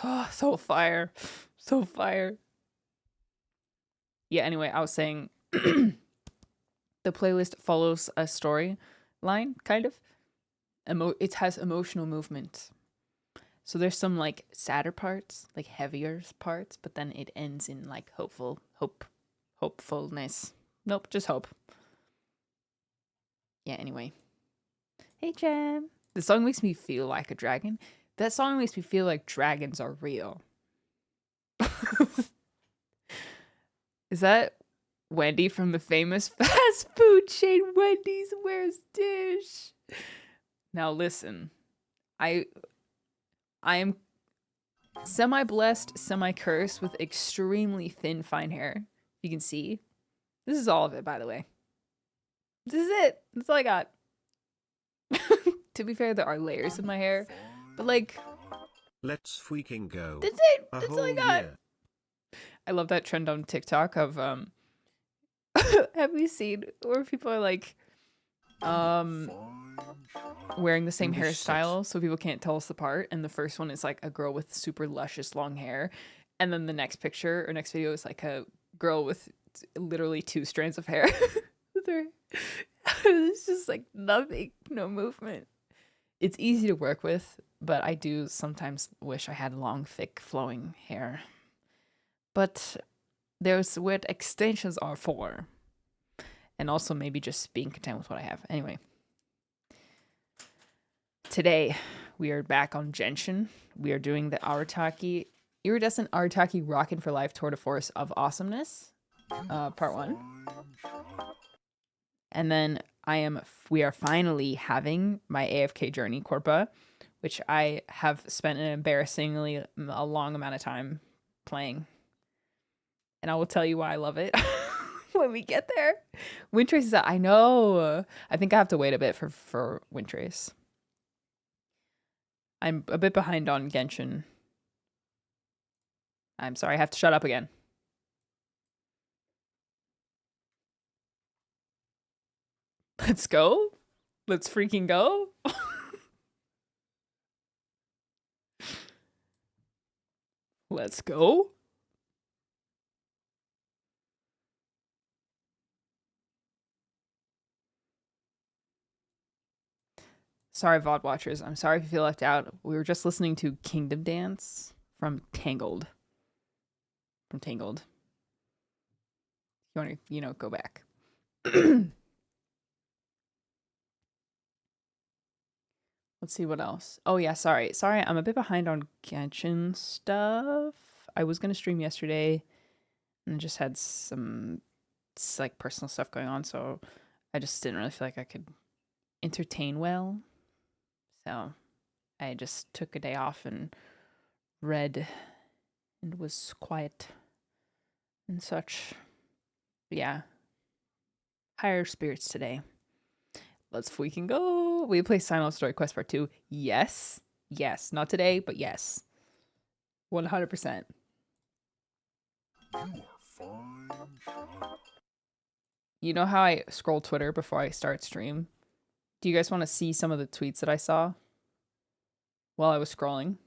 Oh, so fire. So fire. Yeah, anyway, I was saying the playlist follows a story line, kind of. It has emotional movement. So there's some like sadder parts, like heavier parts, but then it ends in like hopefulness. Nope, just hope. Yeah, anyway. Hey, Jam. The song makes me feel like a dragon. That song makes me feel like dragons are real. Is that Wendy from the famous fast food chain Wendy's Where's Dish? Now listen, I am semi-blessed, semi-cursed with extremely thin, fine hair. You can see. This is all of it, by the way. This is it. That's all I got. To be fair, there are layers in my hair, but like, let's freaking go. that's it. That's all I got. Year. I love that trend on TikTok of have you seen where people are like wearing the same hairstyle so people can't tell us apart, and the first one is like a girl with super luscious long hair, and then the next picture or next video is like a girl with literally 2 strands of hair. It's just like nothing, no movement. It's easy to work with, but I do sometimes wish I had long, thick, flowing hair. But there's what extensions are for. And also maybe just being content with what I have. Anyway. Today, we are back on Genshin. We are doing the Arataki, Iridescent Arataki Rockin for Life Tour de Force of Awesomeness. Part 1. And then we are finally having my AFK Journey Corpa, which I have spent an embarrassingly a long amount of time playing. And I will tell you why I love it when we get there. Windtrace is I know. I think I have to wait a bit for Windtrace. I'm a bit behind on Genshin. I'm sorry, I have to shut up again. Let's go. Let's freaking go. Let's go. Sorry, VOD watchers. I'm sorry if you feel left out. We were just listening to Kingdom Dance from Tangled. You want to, go back. Let's see what else. Oh, yeah, sorry. I'm a bit behind on Genshin stuff. I was going to stream yesterday and just had some like personal stuff going on, so I just didn't really feel like I could entertain well. So I just took a day off and read and was quiet and such. But yeah. Higher spirits today. Let's freaking go. We play Silent Story Quest Part 2. Yes. Yes. Not today, but yes. 100%. You know how I scroll Twitter before I start stream? Do you guys want to see some of the tweets that I saw while I was scrolling?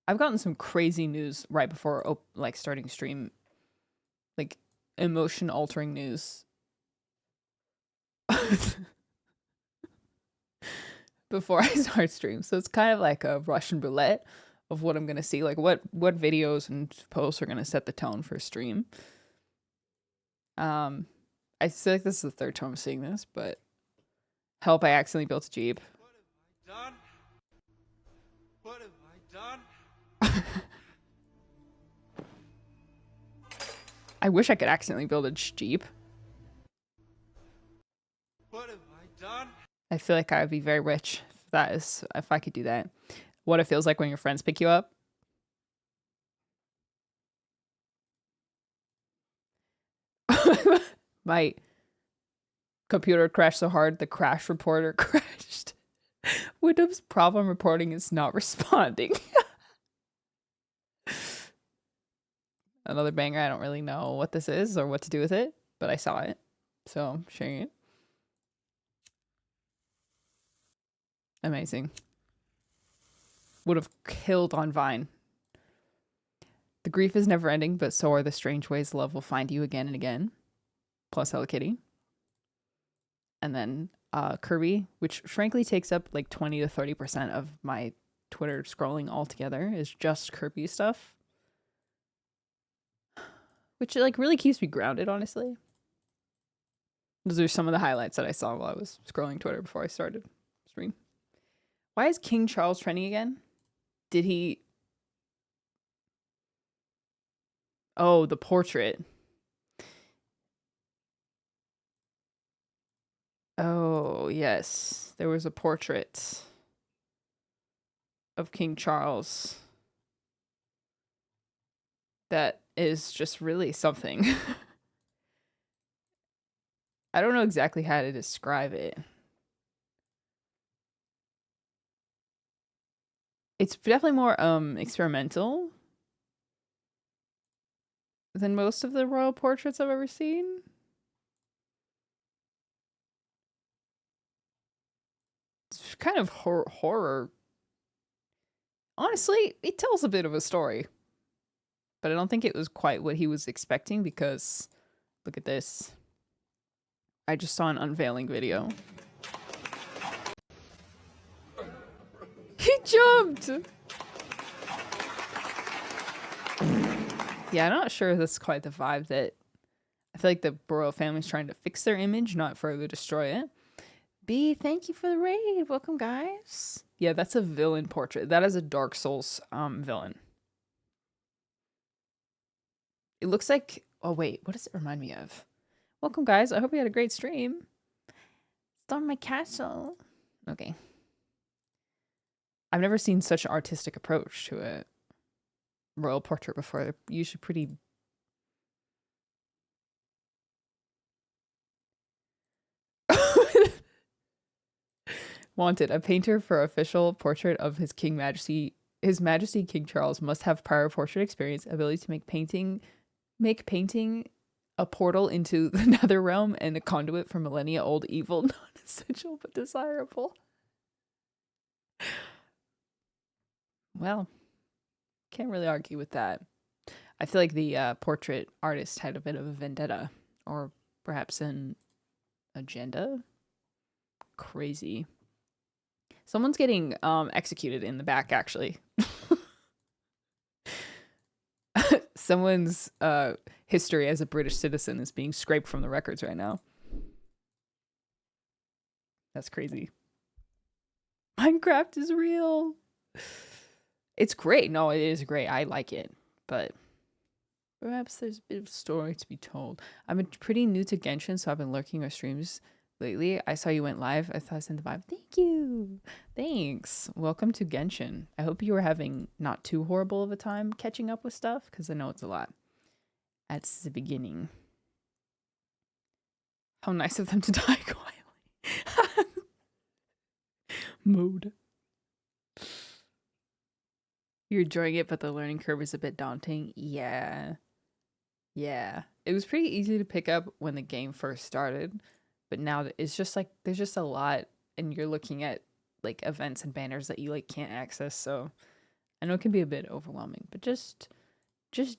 I've gotten some crazy news right before starting stream. Like emotion altering news. Before I start stream. So it's kind of like a Russian roulette of what I'm going to see. Like what videos and posts are going to set the tone for stream. I feel like this is the 3rd time I'm seeing this, but help, I accidentally built a Jeep. What have I done? I wish I could accidentally build a Jeep. What have I done? I feel like I would be very rich if I could do that. What it feels like when your friends pick you up. My computer crashed so hard, the crash reporter crashed. Windows problem reporting is not responding. Another banger. I don't really know what this is or what to do with it, but I saw it, so I'm sharing it. Amazing. Would have killed on Vine. The grief is never ending, but so are the strange ways love will find you again and again. Plus Hello Kitty. And then Kirby, which frankly takes up like 20 to 30% of my Twitter scrolling altogether, is just Kirby stuff. Which like really keeps me grounded, honestly. Those are some of the highlights that I saw while I was scrolling Twitter before I started stream. Why is King Charles trending again? Did he... Oh, the portrait. Oh, yes. There was a portrait of King Charles that is just really something. I don't know exactly how to describe it. It's definitely more experimental than most of the royal portraits I've ever seen. It's kind of horror. Honestly, it tells a bit of a story. But I don't think it was quite what he was expecting because look at this. I just saw an unveiling video. He jumped! Yeah, I'm not sure that's quite the vibe that... I feel like the royal family's trying to fix their image, not further destroy it. B, thank you for the raid. Welcome, guys. Yeah, that's a villain portrait. That is a Dark Souls villain. It looks like... Oh, wait. What does it remind me of? Welcome, guys. I hope you had a great stream. Storm my castle. Okay. I've never seen such an artistic approach to a royal portrait before. They're usually pretty... Wanted. A painter for official portrait of His Majesty King Charles must have prior portrait experience, ability to make painting a portal into the nether realm, and a conduit for millennia-old evil. Non-essential but desirable. Well, can't really argue with that. I feel like the portrait artist had a bit of a vendetta, or perhaps an agenda. Crazy. Someone's getting executed in the back, actually. Someone's history as a British citizen is being scraped from the records right now. That's crazy. Minecraft is real. It's great. No, it is great. I like it. But perhaps there's a bit of story to be told. I'm pretty new to Genshin, so I've been lurking our streams lately. I saw you went live. I thought I sent the vibe. Thank you. Thanks. Welcome to Genshin. I hope you were having not too horrible of a time catching up with stuff, because I know it's a lot at the beginning. How nice of them to die quietly. Mood. You're enjoying it, but the learning curve is a bit daunting. Yeah. Yeah. It was pretty easy to pick up when the game first started. But now it's just like there's just a lot, and you're looking at like events and banners that you like can't access. So I know it can be a bit overwhelming, but just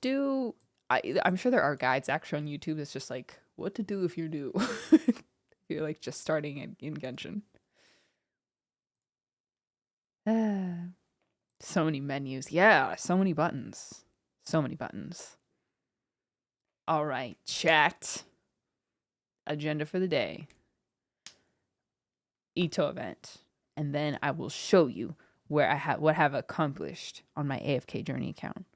do. I'm sure there are guides actually on YouTube that's just like what to do if you're new. If you're like just starting in Genshin. So many menus. Yeah, so many buttons. So many buttons. All right, chat. Agenda for the day. Ito event. And then I will show you where what I have accomplished on my AFK Journey account.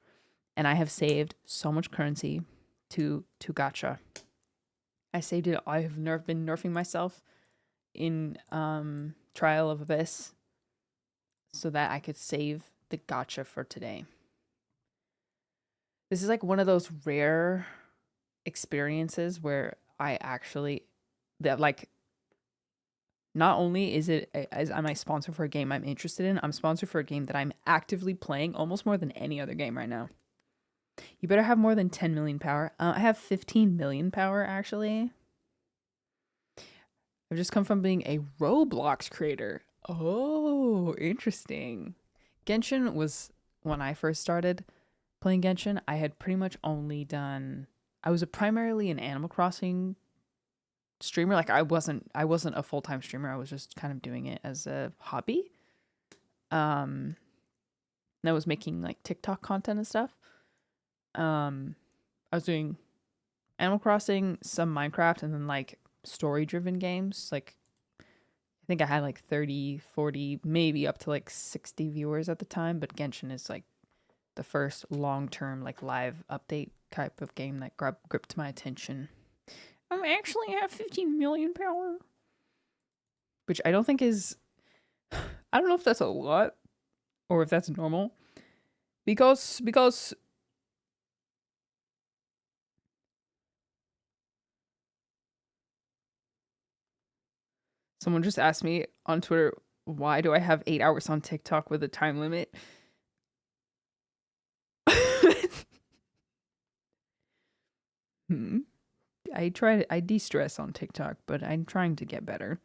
And I have saved so much currency to gacha. I saved it. I have been nerfing myself in Trial of Abyss so that I could save the gacha for today. This is like one of those rare experiences where I actually not only am I sponsored for a game I'm interested in, I'm sponsored for a game that I'm actively playing almost more than any other game right now. You better have more than 10 million power. I have 15 million power, actually. I've just come from being a Roblox creator. Oh, interesting. Genshin was, when I first started, playing Genshin, I had pretty much only done. I was primarily an Animal Crossing streamer. Like I wasn't a full-time streamer. I was just kind of doing it as a hobby. And I was making like TikTok content and stuff. I was doing Animal Crossing, some Minecraft, and then like story-driven games. Like I think I had like 30, 40, maybe up to like 60 viewers at the time, but Genshin is like the first long-term like live update type of game that gripped my attention. I actually have 15 million power, which I don't think is. I don't know if that's a lot or if that's normal, because someone just asked me on Twitter, why do I have 8 hours on TikTok with a time limit? I de-stress on TikTok, but I'm trying to get better.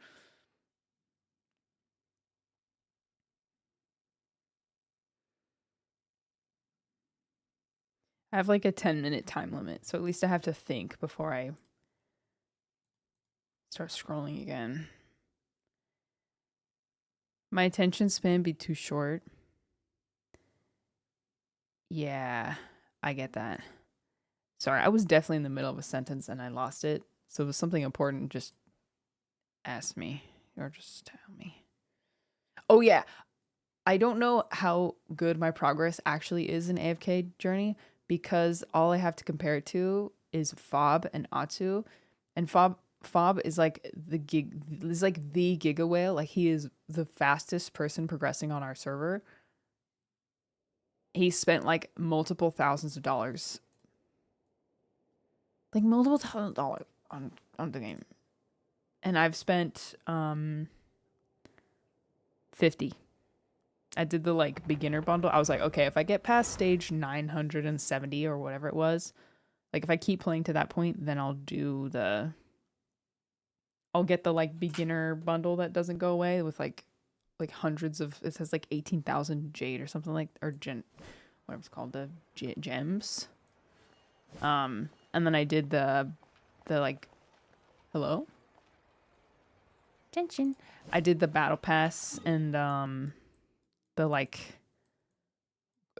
I have like a 10-minute time limit, so at least I have to think before I start scrolling again. My attention span be too short. Yeah, I get that. Sorry, I was definitely in the middle of a sentence and I lost it. So if it was something important, just ask me or just tell me. Oh yeah, I don't know how good my progress actually is in AFK Journey because all I have to compare it to is Fob and Atsu, and Fob is like the Giga Whale. Like he is the fastest person progressing on our server. He spent like multiple thousands of dollars, like multiple thousands of dollars on the game, and I've spent 50. I did the like beginner bundle. I was like, okay, if I get past stage 970 or whatever it was, like if I keep playing to that point, then I'll get the like beginner bundle that doesn't go away with like hundreds of, it says like 18,000 jade or something, like, or whatever it's called, the gems. And then I did the like, hello? Genshin. I did the battle pass and the like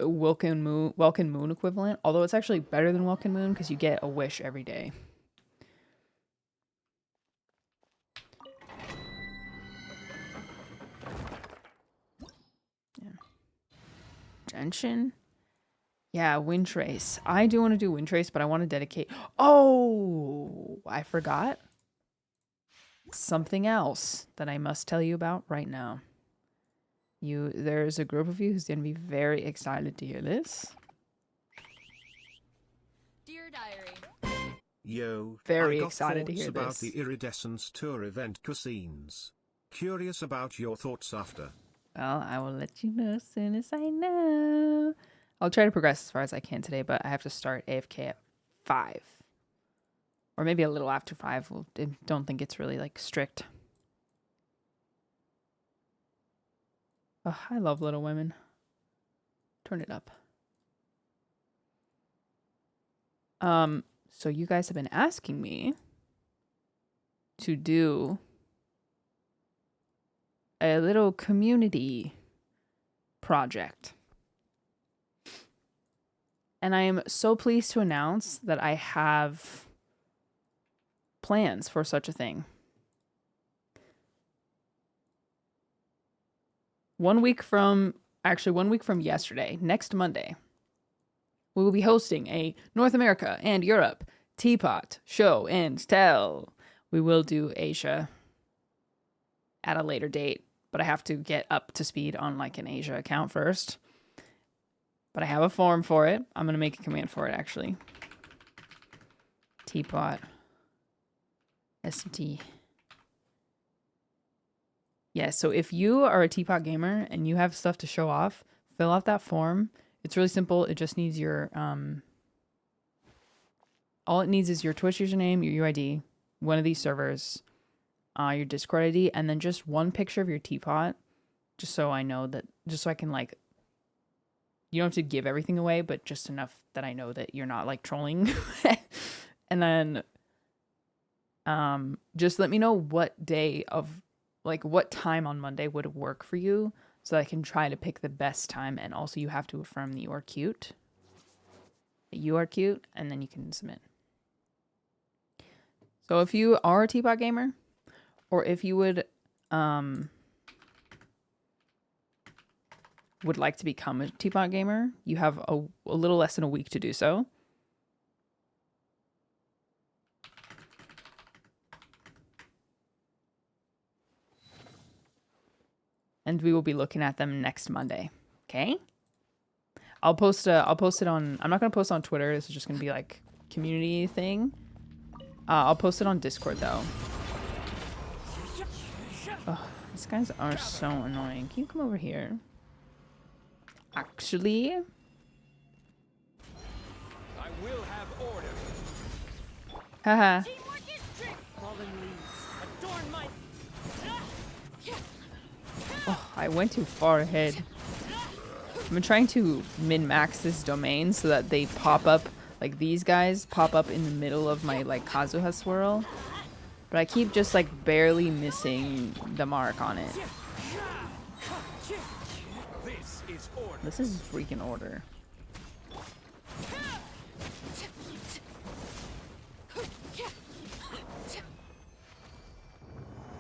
Welkin Moon equivalent, although it's actually better than Welkin Moon because you get a wish every day. Yeah. Genshin? Yeah, Wind Trace. I do want to do Wind Trace, but I want to dedicate. Oh, I forgot something else that I must tell you about right now. There's a group of you who's going to be very excited to hear this. Dear Diary. Yo, Very I got excited to thoughts hear about this. the Iridescent tour event cutscenes. Curious about your thoughts after. Well, I will let you know as soon as I know. I'll try to progress as far as I can today, but I have to start AFK at 5. Or maybe a little after 5. I don't think it's really like strict. Oh, I love Little Women. Turn it up. So you guys have been asking me to do a little community project. And I am so pleased to announce that I have plans for such a thing. 1 week from yesterday, next Monday, we will be hosting a North America and Europe Teapot show and tell. We will do Asia at a later date, but I have to get up to speed on like an Asia account first. But I have a form for it. I'm going to make a command for it actually. Teapot. ST. Yeah, so if you are a Teapot gamer and you have stuff to show off, fill out that form. It's really simple. It just needs your all it needs is your Twitch username, your UID, one of these servers, your Discord ID, and then just one picture of your teapot, just so I know that, just so I can like You don't have to give everything away, but just enough that I know that you're not like trolling. And then just let me know what day of like what time on Monday would work for you so I can try to pick the best time. And also you have to affirm that you are cute. You are cute, and then you can submit. So if you are a Teapot gamer, or if you would like to become a Teapot gamer, you have a little less than a week to do so. And we will be looking at them next Monday. Okay? I'll post it on, I'm not going to post on Twitter. This is just going to be like community thing. I'll post it on Discord though. Oh, these guys are so annoying. Can you come over here? Actually, I will have order. haha. Oh, I went too far ahead. I'm trying to min-max this domain so that they pop up, like these guys pop up in the middle of my like Kazuha swirl. But I keep just like barely missing the mark on it. This is freaking order.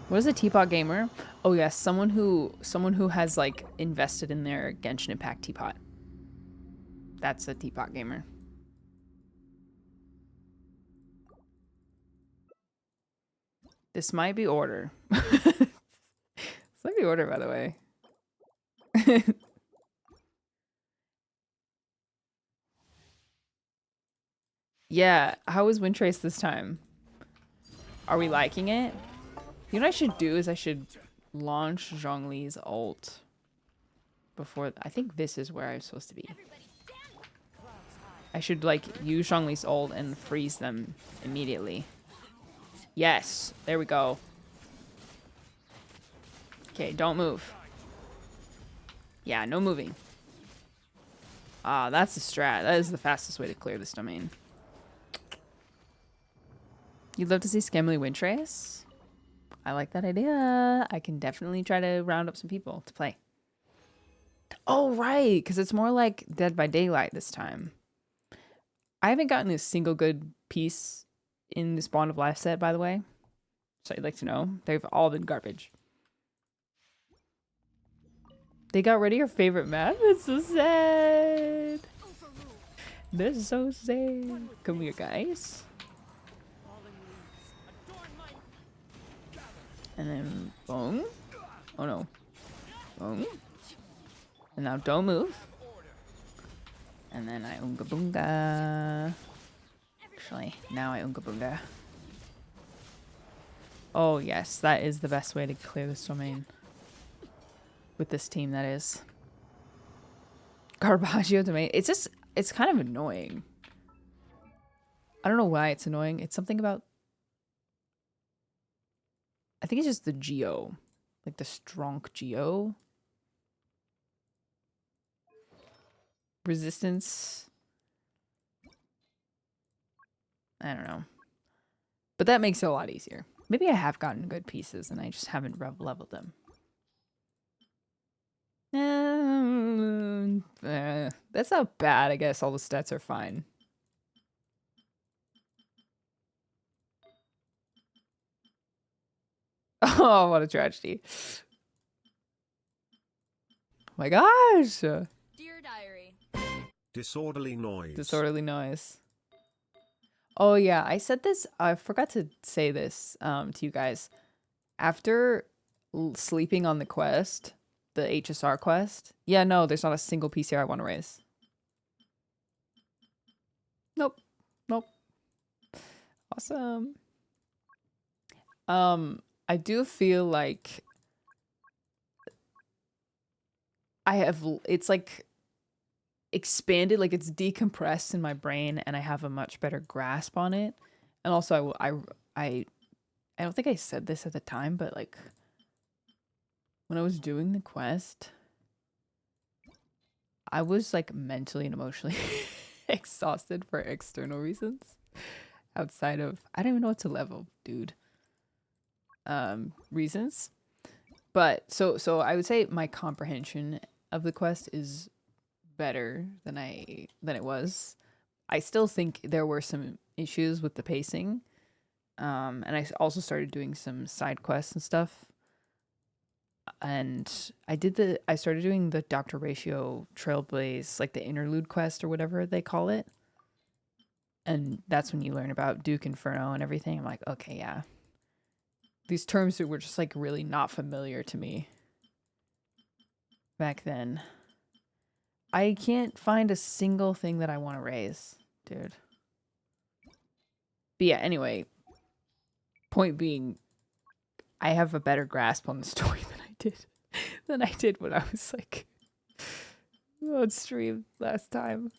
What is a Teapot gamer? Oh yes, someone who has like invested in their Genshin Impact Teapot. That's a Teapot gamer. This might be order. This might be order, by the way. Yeah, how was Windtrace this time? Are we liking it? You know what I should do is I should launch Zhongli's ult before. I think this is where I'm supposed to be. I should like use Zhongli's ult and freeze them immediately. Yes, there we go. Okay, don't move. Yeah, no moving. Ah, that's the strat. That is the fastest way to clear this domain. You'd love to see Scamly Windtrace? I like that idea. I can definitely try to round up some people to play. Oh, right, because it's more like Dead by Daylight this time. I haven't gotten a single good piece in this Bond of Life set, by the way. So I'd like to know. They've all been garbage. They got rid of your favorite map? That's so sad. That's so sad. Come here, guys. And then boom. Oh no. Boom. And now don't move. And then I unga boonga. Actually, now I unga boonga. Oh yes, that is the best way to clear this domain. With this team, that is. Garbaggio domain. It's just, it's kind of annoying. I don't know why it's annoying. It's something about, I think it's just the Geo. Like the strong Geo. Resistance. I don't know. But that makes it a lot easier. Maybe I have gotten good pieces and I just haven't leveled them. That's not bad. I guess all the stats are fine. Oh, what a tragedy. Oh my gosh. Dear Diary. Disorderly noise. Disorderly noise. Oh yeah, I said this. I forgot to say this to you guys. After sleeping on the quest, the HSR quest. Yeah, no, there's not a single PCR I want to raise. Nope. Nope. Awesome. I do feel like I have, it's like expanded, like it's decompressed in my brain and I have a much better grasp on it. And also I don't think I said this at the time, but like when I was doing the quest, I was like mentally and emotionally exhausted for external reasons outside of, I don't even know what to level, dude. Reasons. But so I would say my comprehension of the quest is better than it was. I still think there were some issues with the pacing. And I also started doing some side quests and stuff. And I started doing the Dr. Ratio Trailblaze, like the interlude quest or whatever they call it. And that's when you learn about Duke Inferno and everything. I'm like, okay, yeah. These terms that were just like really not familiar to me back then. I can't find a single thing that I want to raise, dude. But yeah, anyway, point being, I have a better grasp on the story than I did when I was like on stream last time.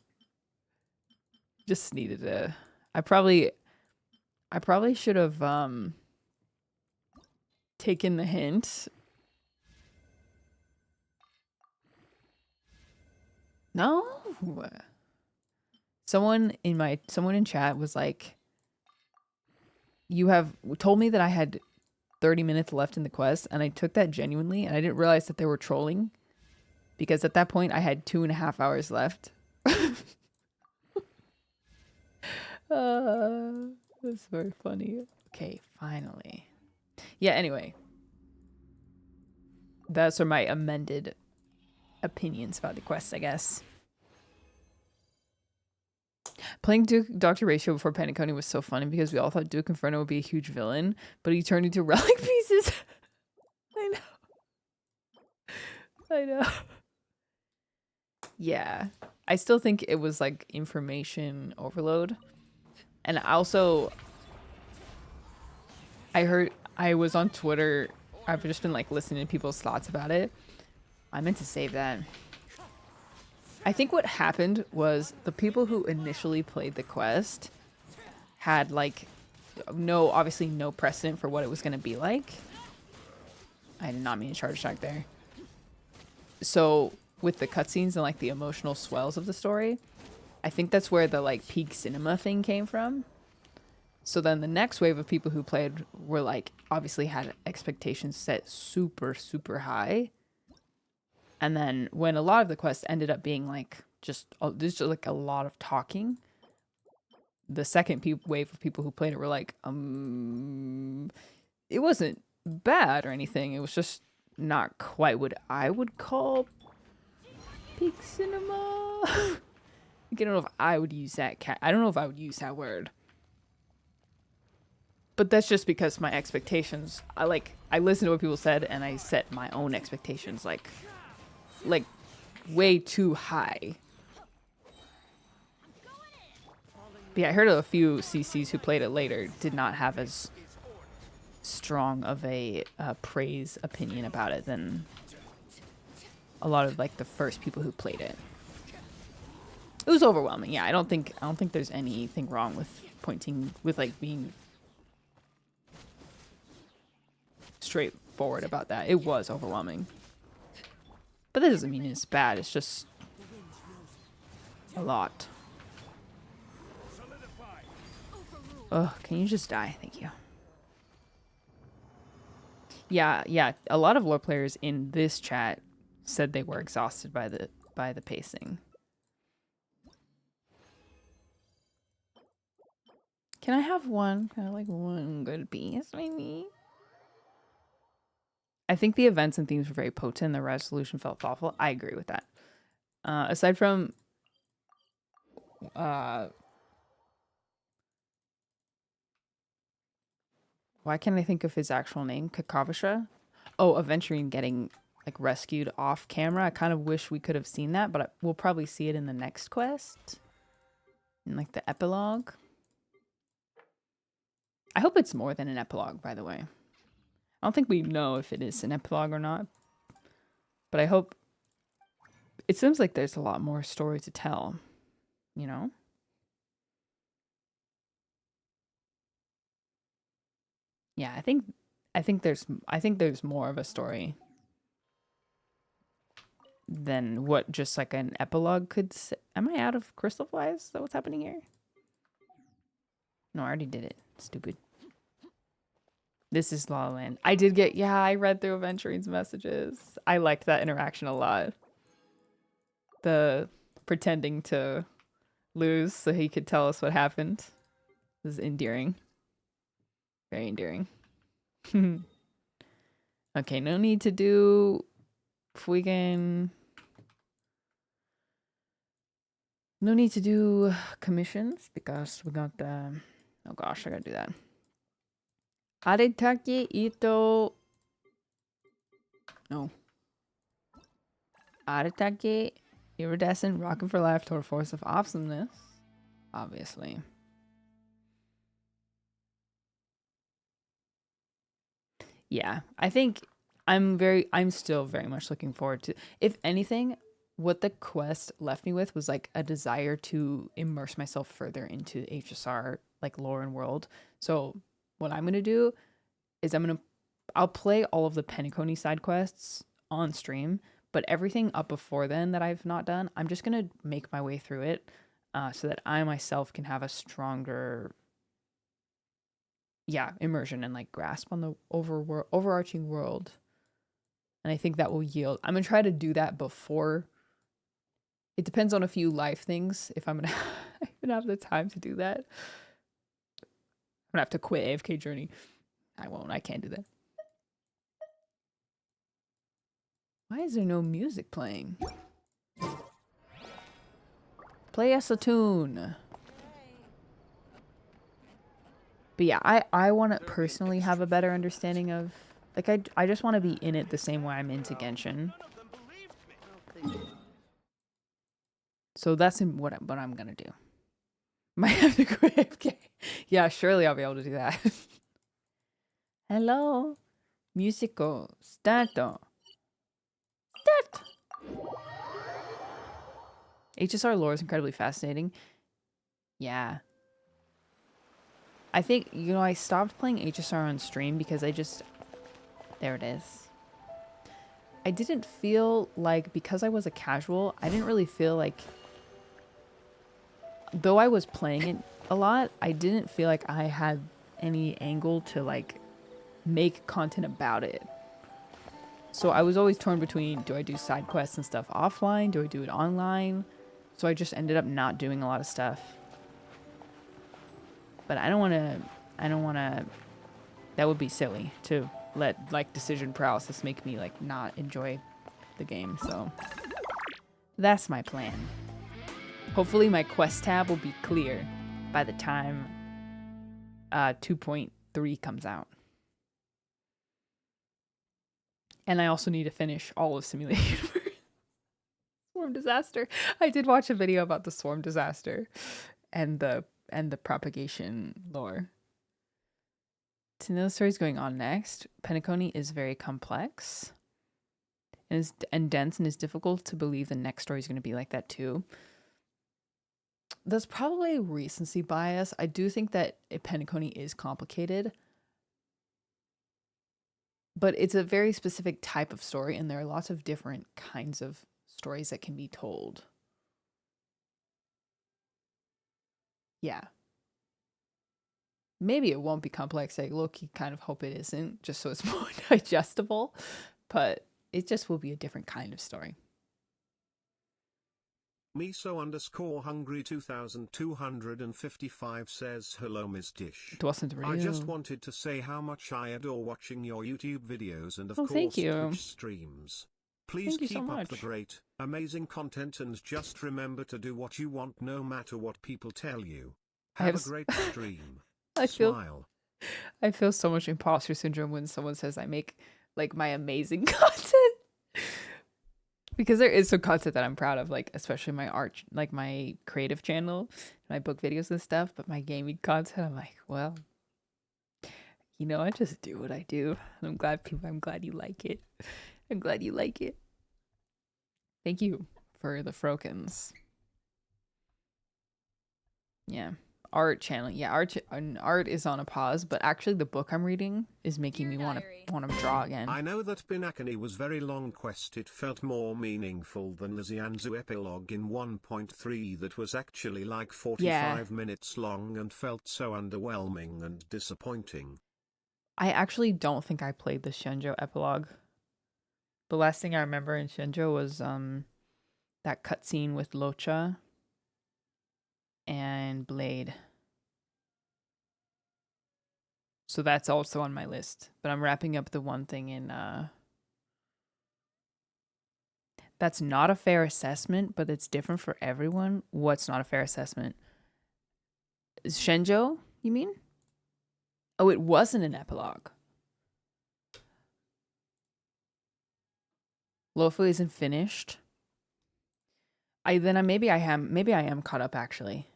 Just needed to. I probably should have taken the hint. No. Someone in chat was like, you have told me that I had 30 minutes left in the quest, and I took that genuinely, and I didn't realize that they were trolling, because at that point I had 2.5 hours left. That's very funny. Okay, finally. Yeah, anyway. Those are my amended opinions about the quest, I guess. Playing Dr. Ratio before Paniconi was so funny because we all thought Duke Inferno would be a huge villain, but he turned into relic pieces. I know. Yeah. I still think it was like information overload. And also, I was on Twitter. I've just been like listening to people's thoughts about it. I meant to save that. I think what happened was the people who initially played the quest had like obviously no precedent for what it was going to be like. I did not mean to charge attack there. So with the cutscenes and like the emotional swells of the story, I think that's where the like peak cinema thing came from. So then the next wave of people who played were like obviously had expectations set super, super high. And then when a lot of the quests ended up being like there's just like a lot of talking, the second wave of people who played it were like, it wasn't bad or anything. It was just not quite what I would call peak cinema. I don't know if I would use that I don't know if I would use that word. But that's just because my expectations, I listened to what people said and I set my own expectations like way too high. But yeah, I heard of a few CCs who played it later did not have as strong of a praise opinion about it than a lot of like the first people who played it. It was overwhelming. Yeah, I don't think there's anything wrong with like being straightforward about that. It was overwhelming. But that doesn't mean it's bad. It's just a lot. Oh, can you just die? Thank you. Yeah. A lot of lore players in this chat said they were exhausted by the pacing. Can I have one? Kind of like one good piece, maybe? I think the events and themes were very potent. The resolution felt thoughtful. I agree with that. Aside from why can't I think of his actual name? Kakavasha? Oh, Aventurine getting like rescued off camera. I kind of wish we could have seen that, but we'll probably see it in the next quest. In like the epilogue. I hope it's more than an epilogue, by the way. I don't think we know if it is an epilogue or not. But I hope... It seems like there's a lot more story to tell. You know? Yeah, I think there's more of a story. than what just like an epilogue could say. Am I out of crystal flies? Is that what's happening here? No, I already did it. Stupid. This is La La Land. I did get, yeah, I read through Aventurine's messages. I liked that interaction a lot. The pretending to lose so he could tell us what happened. This is endearing. Very endearing. Okay, no need to do freaking... No need to do commissions because we got the... Oh gosh, I gotta do that. Arataki, Ito... No. Arataki, Iridescent, Rockin for Life, Total Force of Awesomeness. Obviously. Yeah, I think I'm still very much looking forward to... If anything, what the quest left me with was like a desire to immerse myself further into HSR, like lore and world. So what I'm going to do is I'll play all of the Penacony side quests on stream, but everything up before then that I've not done, I'm just going to make my way through it so that I myself can have a stronger, immersion and like grasp on the overarching world. And I think that will yield. I'm going to try to do that before. It depends on a few life things if I'm going to even have the time to do that. I'm going to have to quit AFK Journey. I won't. I can't do that. Why is there no music playing? Play us a tune. But yeah, I want to personally have a better understanding of... Like, I just want to be in it the same way I'm into Genshin. So that's what I'm going to do. Might have to quit AFK. Yeah, surely I'll be able to do that. Hello. Musical. Start. HSR lore is incredibly fascinating. Yeah. I think, I stopped playing HSR on stream because there it is. I didn't feel like, because I was a casual, I didn't really feel like, though I was playing it a lot, I didn't feel like I had any angle to like make content about it. So I was always torn between, do I do side quests and stuff offline? Do I do it online? So I just ended up not doing a lot of stuff. But I don't want to, that would be silly to let like decision paralysis make me like not enjoy the game. So that's my plan. Hopefully my quest tab will be clear by the time 2.3 comes out. And I also need to finish all of Simulated Universe. Swarm Disaster. I did watch a video about the Swarm Disaster and the propagation lore. To know the story's going on next, Penacony is very complex and dense, and it's difficult to believe the next story is going to be like that too. That's probably recency bias. I do think that Penacony is complicated, but it's a very specific type of story, and there are lots of different kinds of stories that can be told. Yeah. Maybe it won't be complex. I low-key kind of hope it isn't, just so it's more digestible, but it just will be a different kind of story. Miso_hungry 2255 says hello Miss Dish. It wasn't real. I just wanted to say how much I adore watching your YouTube videos and of course thank you. Twitch streams. Please Thank you keep so up much. the great, amazing content and just remember to do what you want no matter what people tell you. Have a great stream. Smile. I feel so much imposter syndrome when someone says I make like my amazing content. Because there is some content that I'm proud of, like especially my art, like my creative channel, my book videos and stuff, but my gaming content, I'm like, well, I just do what I do. I'm glad you like it. I'm glad you like it. Thank you for the Frokens. Yeah. art channel. Yeah, art is on a pause, but actually the book I'm reading is making me want to draw again. I know that Binakani was very long quest. It felt more meaningful than the Xianzu epilogue in 1.3 that was actually like 45 minutes long and felt so underwhelming and disappointing. I actually don't think I played the Shenzhou epilogue. The last thing I remember in Shenzhou was that cutscene with Locha and Blade. So that's also on my list. But I'm wrapping up the one thing in that's not a fair assessment, but it's different for everyone. What's not a fair assessment? Shenzhou, you mean? Oh, it wasn't an epilogue. Lofu isn't finished. Maybe I am caught up actually.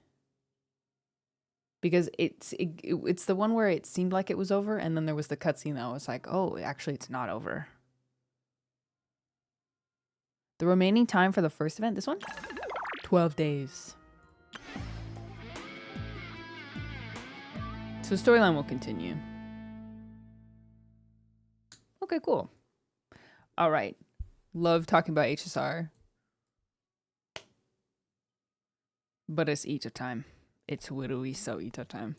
Because it's the one where it seemed like it was over, and then there was the cutscene that I was like, oh, actually it's not over. The remaining time for the first event, this one? 12 days. So storyline will continue. Okay, cool. All right. Love talking about HSR. But it's Ito time. It's literally so Ito time.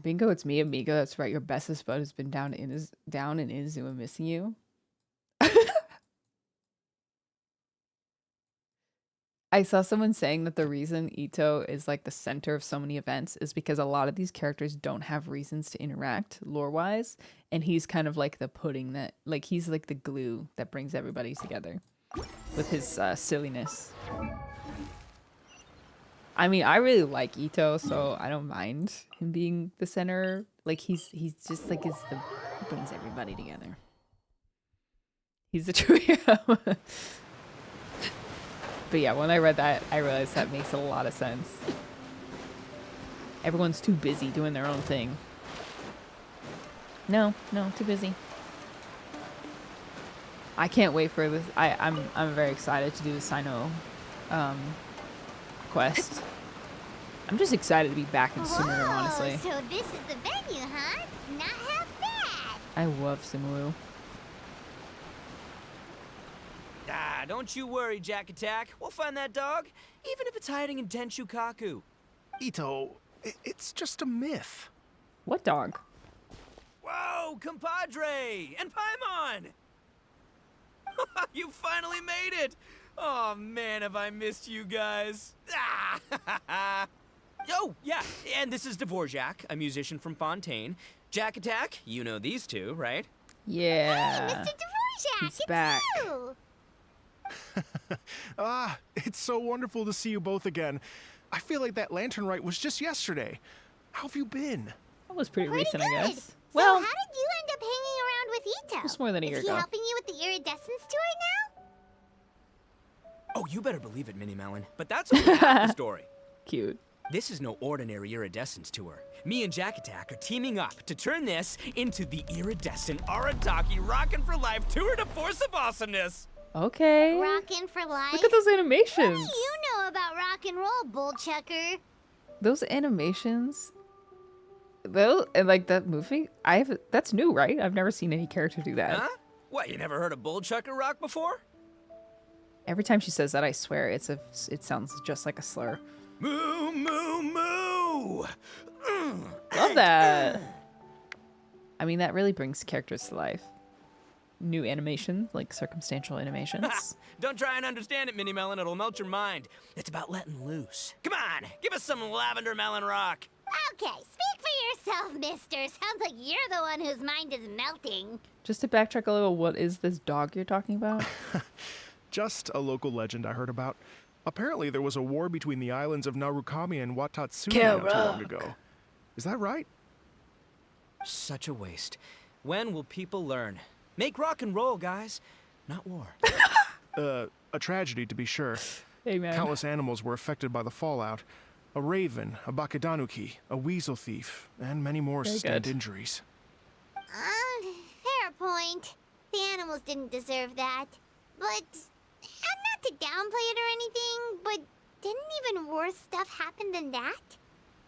Bingo, it's me, Amigo. That's right. Your bestest bud has been down in Inazuma missing you. I saw someone saying that the reason Ito is like the center of so many events is because a lot of these characters don't have reasons to interact lore-wise, and he's kind of like the pudding that, like, he's like the glue that brings everybody together with his silliness. I mean, I really like Ito, so I don't mind him being the center. Like, he's just like he brings everybody together. He's the true hero. But yeah, when I read that, I realized that makes a lot of sense. Everyone's too busy doing their own thing. No, too busy. I can't wait for this. I'm very excited to do the Sino quest. I'm just excited to be back in Sumeru, honestly. So this is the venue, huh? Not half bad. I love Sumeru. Ah, don't you worry, Jack Attack. We'll find that dog, even if it's hiding in Tenshukaku. Ito, it's just a myth. What dog? Whoa, compadre! And Paimon! You finally made it! Oh man, have I missed you guys. Ah! Oh, yeah, and this is Dvorak, a musician from Fontaine. Jack Attack, you know these two, right? Yeah. Hey, Mr. Dvorak, He's it's back. you! It's so wonderful to see you both again. I feel like that lantern rite was just yesterday. How have you been? That was pretty recent, good. I guess. So Well, how did you end up hanging around with Ito? Just more than a year Is ago. he helping you with the Iridescent tour now? Oh, you better believe it, Minnie Melon. But that's only half the story. cute. This is no ordinary Iridescent tour. Me and Jack Attack are teaming up to turn this into the Iridescent Arataki Rockin' for Life Tour de Force of Awesomeness. Okay. Rockin' for life? Look at those What animations. do you know about rock and roll, bullchucker? Those animations. Though, and like that movie, that's new, right? I've never seen any character do that. Huh? What, you never heard of Bullchucker Rock before? Every time she says that, I swear it sounds just like a slur. Moo, moo, moo! Love that. I mean, that really brings characters to life. New animation, like circumstantial animations. Don't try and understand it, Minnie Melon. It'll melt your mind. It's about letting loose. Come on, give us some lavender melon rock. Okay, speak for yourself, mister. Sounds like you're the one whose mind is melting. Just to backtrack a little, what is this dog you're talking about? Just a local legend I heard about. Apparently there was a war between the islands of Narukami and Watatsumi not too long ago. Is that right? Such a waste. When will people learn? Make rock and roll, guys. Not war. A tragedy to be sure. Amen. Countless animals were affected by the fallout. A raven, a bakedanuki, a weasel thief, and many more Very sustained good. injuries. Fair point. The animals didn't deserve that. But, not to downplay it or anything, but Didn't even worse stuff happen than that?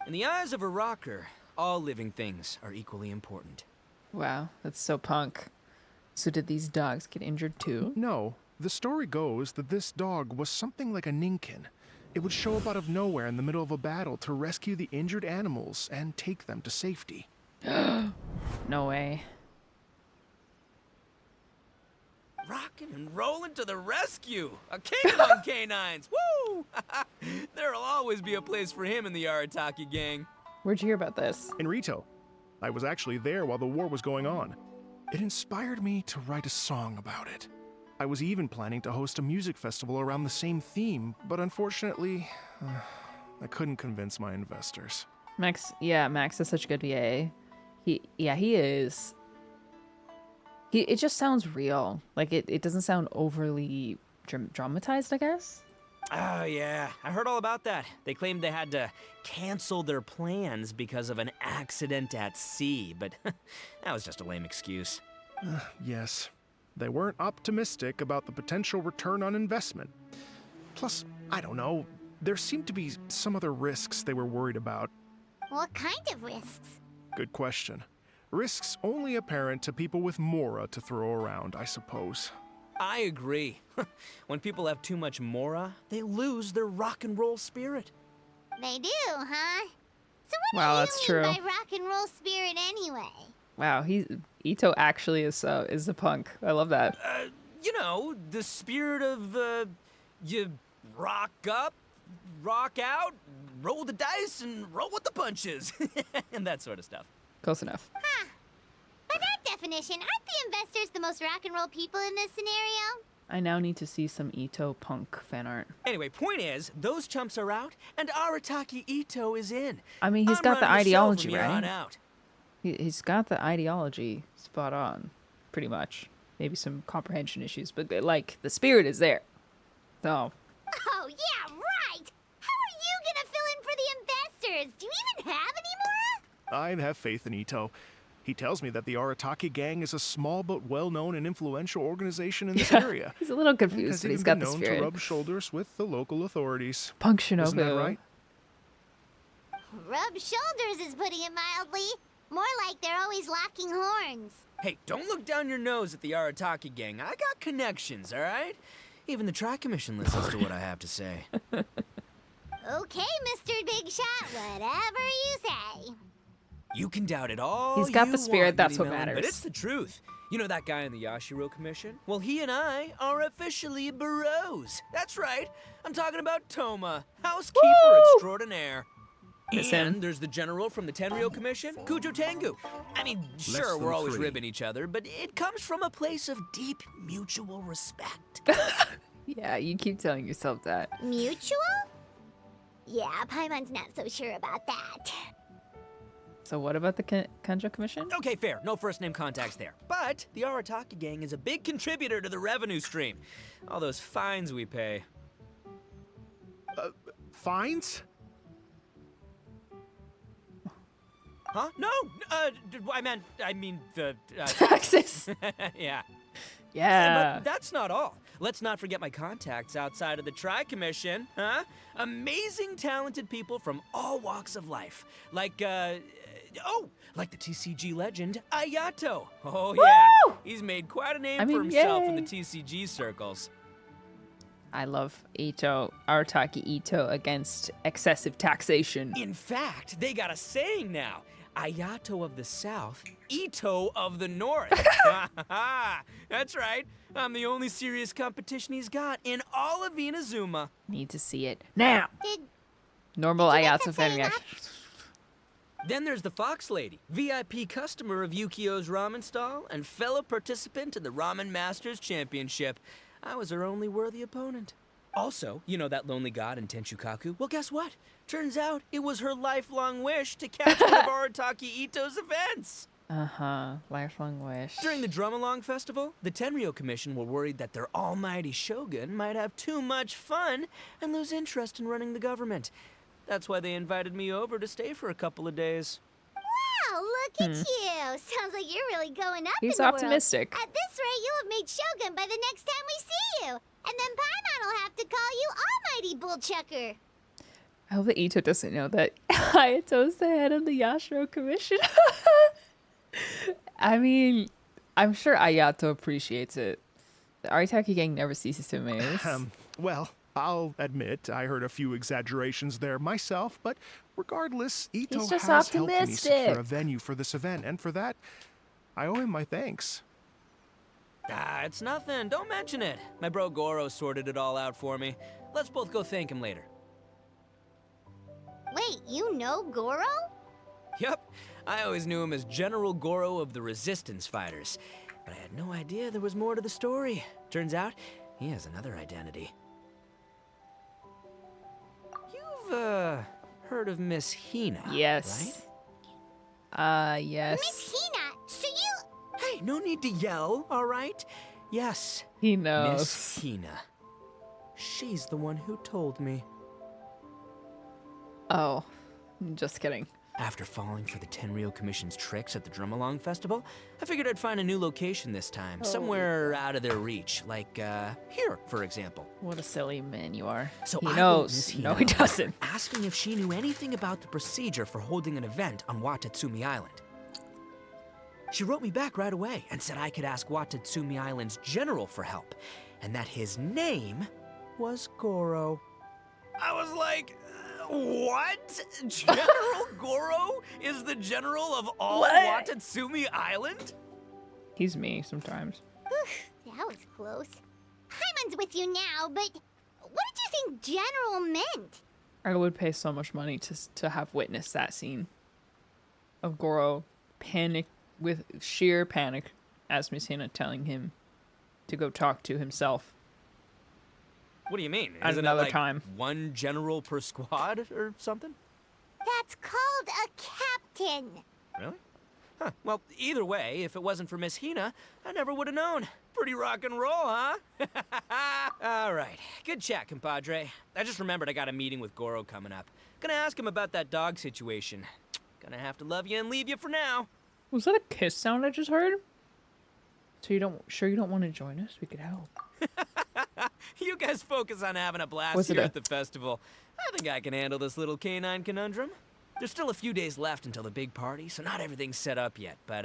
In the eyes of a rocker, all living things are equally important. Wow, that's so punk. So did these dogs get injured too? No, the story goes that this dog was something like a ninkin. It would show up out of nowhere in the middle of a battle to rescue the injured animals and take them to safety. No way. Rockin' and rollin' to the rescue! A king among canines! Woo! There'll always be a place for him in the Arataki gang. Where'd you hear about this? In Rito, I was actually there while the war was going on. It inspired me to write a song about it. I was even planning to host a music festival around the same theme, but unfortunately, I couldn't convince my investors. Max is such a good VA. He is. It just sounds real. Like, it doesn't sound overly dramatized, I guess. Oh, yeah. I heard all about that. They claimed they had to cancel their plans because of an accident at sea, but that was just a lame excuse. Yes, they weren't optimistic about the potential return on investment. Plus, I don't know, there seemed to be some other risks they were worried about. What kind of risks? Good question. Risks only apparent to people with mora to throw around, I suppose. I agree. When people have too much mora, they lose their rock and roll spirit. They do, huh? So what Wow, do that's you mean true. by rock and roll spirit anyway? Wow, Ito actually is a punk. I love that. You know, the spirit of, you rock up, rock out, roll the dice, and roll with the punches. And that sort of stuff. Close enough. By that definition, aren't the investors the most rock and roll people in this scenario? I now need to see some Ito punk fan art. Anyway, point is, those chumps are out, and Arataki Ito is in. I mean, he's I'm got the running show ideology, from here on right? out. He's got the ideology spot on, pretty much. Maybe some comprehension issues, but like the spirit is there. So. Oh, yeah, right! How are you gonna fill in for the investors? Do you even have any more? I have faith in Ito. He tells me that the Arataki gang is a small but well-known and influential organization in this area. He's a little And confused, has but he's even got been the known to spirit. rub shoulders with the local authorities. Punk Isn't that Shinobu. right? Rub shoulders is putting it mildly. More like they're always locking horns. Hey, don't look down your nose at the Arataki gang. I got connections, all right? Even the Tri-Commission listens to what I have to say. Okay, Mr. Big Shot, whatever you say. You can doubt it all He's got you the spirit, want, that's Minnie what Melon, But matters. it's the truth. You know that guy in the Yashiro Commission? Well, he and I are officially bros. That's right. I'm talking about Toma, housekeeper extraordinaire. Miss him. And there's the general from the Tenryo Commission, Kujo Tengu. I mean, sure, than we're always 3. ribbing each other, but it comes from a place of deep mutual respect. Yeah, you keep telling yourself that. Mutual? Yeah, Paimon's not so sure about that. So what about the Kanjo Commission? Okay, fair. No first name contacts there. But the Arataki gang is a big contributor to the revenue stream. All those fines we pay. Fines? Huh? No! I mean the... Taxes. yeah. Yeah. But that's not all. Let's not forget my contacts outside of the Tri-Commission, huh? Amazing, talented people from all walks of life. Like the TCG legend, Ayato. Oh, yeah. He's made quite a name for himself in the TCG circles. I love Arataki Ito against excessive taxation. In fact, they got a saying now. Ayato of the South, Ito of the North. That's right. I'm the only serious competition he's got in all of Inazuma. Need to see it now. Did Normal Did you get Ayato to fan say reaction. Then there's the Fox Lady, VIP customer of Yukio's ramen stall and fellow participant in the Ramen Masters Championship. I was her only worthy opponent. Also, you know that lonely god in Tenchukaku? Well, guess what? Turns out it was her lifelong wish to catch one of Arataki Ito's events. Lifelong wish. During the Drum-Along Festival, the Tenryo Commission were worried that their almighty shogun might have too much fun and lose interest in running the government. That's why they invited me over to stay for a couple of days. Wow, look at you. Sounds like you're really going up He's in the optimistic. world. At this rate, you'll have made Shogun by the next time we see you. And then Paimon will have to call you Almighty Bullchucker. I hope that Ito doesn't know that Hayato's the head of the Yashiro Commission. I mean, I'm sure Ayato appreciates it. The Arataki gang never ceases to amaze. Well, I'll admit I heard a few exaggerations there myself, but regardless, Ito He's just has helped me optimistic. secure a venue for this event, and for that, I owe him my thanks. Ah, it's nothing. Don't mention it. My bro Goro sorted it all out for me. Let's both go thank him later. Wait, you know Goro? Yup. I always knew him as General Goro of the Resistance Fighters. But I had no idea there was more to the story. Turns out, he has another identity. You've, heard of Miss Hina, Yes. right? Yes. Miss Hina, so you... Hey, no need to yell, all right? Yes, He knows. Miss Hina. She's the one who told me. Oh, just kidding. After falling for the Tenryou Commission's tricks at the Drumalong Festival, I figured I'd find a new location this time, somewhere out of their reach, like, here, for example. What a silly man you are. So He I wrote knows. Miss No, Hina he a letter, doesn't. asking if she knew anything about the procedure for holding an event on Watatsumi Island. She wrote me back right away and said I could ask Watatsumi Island's general for help, and that his name was Goro. I was like, what? General Goro is the general of all What? Watatsumi Island? He's me sometimes. That was close. Paimon's with you now, but what did you think General meant? I would pay so much money to have witnessed that scene of Goro with sheer panic as Miss Hina telling him to go talk to himself. What do you mean? At Isn't another it like time. one general per squad or something? That's called a captain. Really? Huh. Well, either way, if it wasn't for Miss Hina, I never would have known. Pretty rock and roll, huh? All right. Good chat, compadre. I just remembered I got a meeting with Goro coming up. Gonna ask him about that dog situation. Gonna have to love you and leave you for now. Was that a kiss sound I just heard? So you don't want to join us? We could help. You guys focus on having a blast Was it here a- at the festival. I think I can handle this little canine conundrum. There's still a few days left until the big party, so not everything's set up yet. But,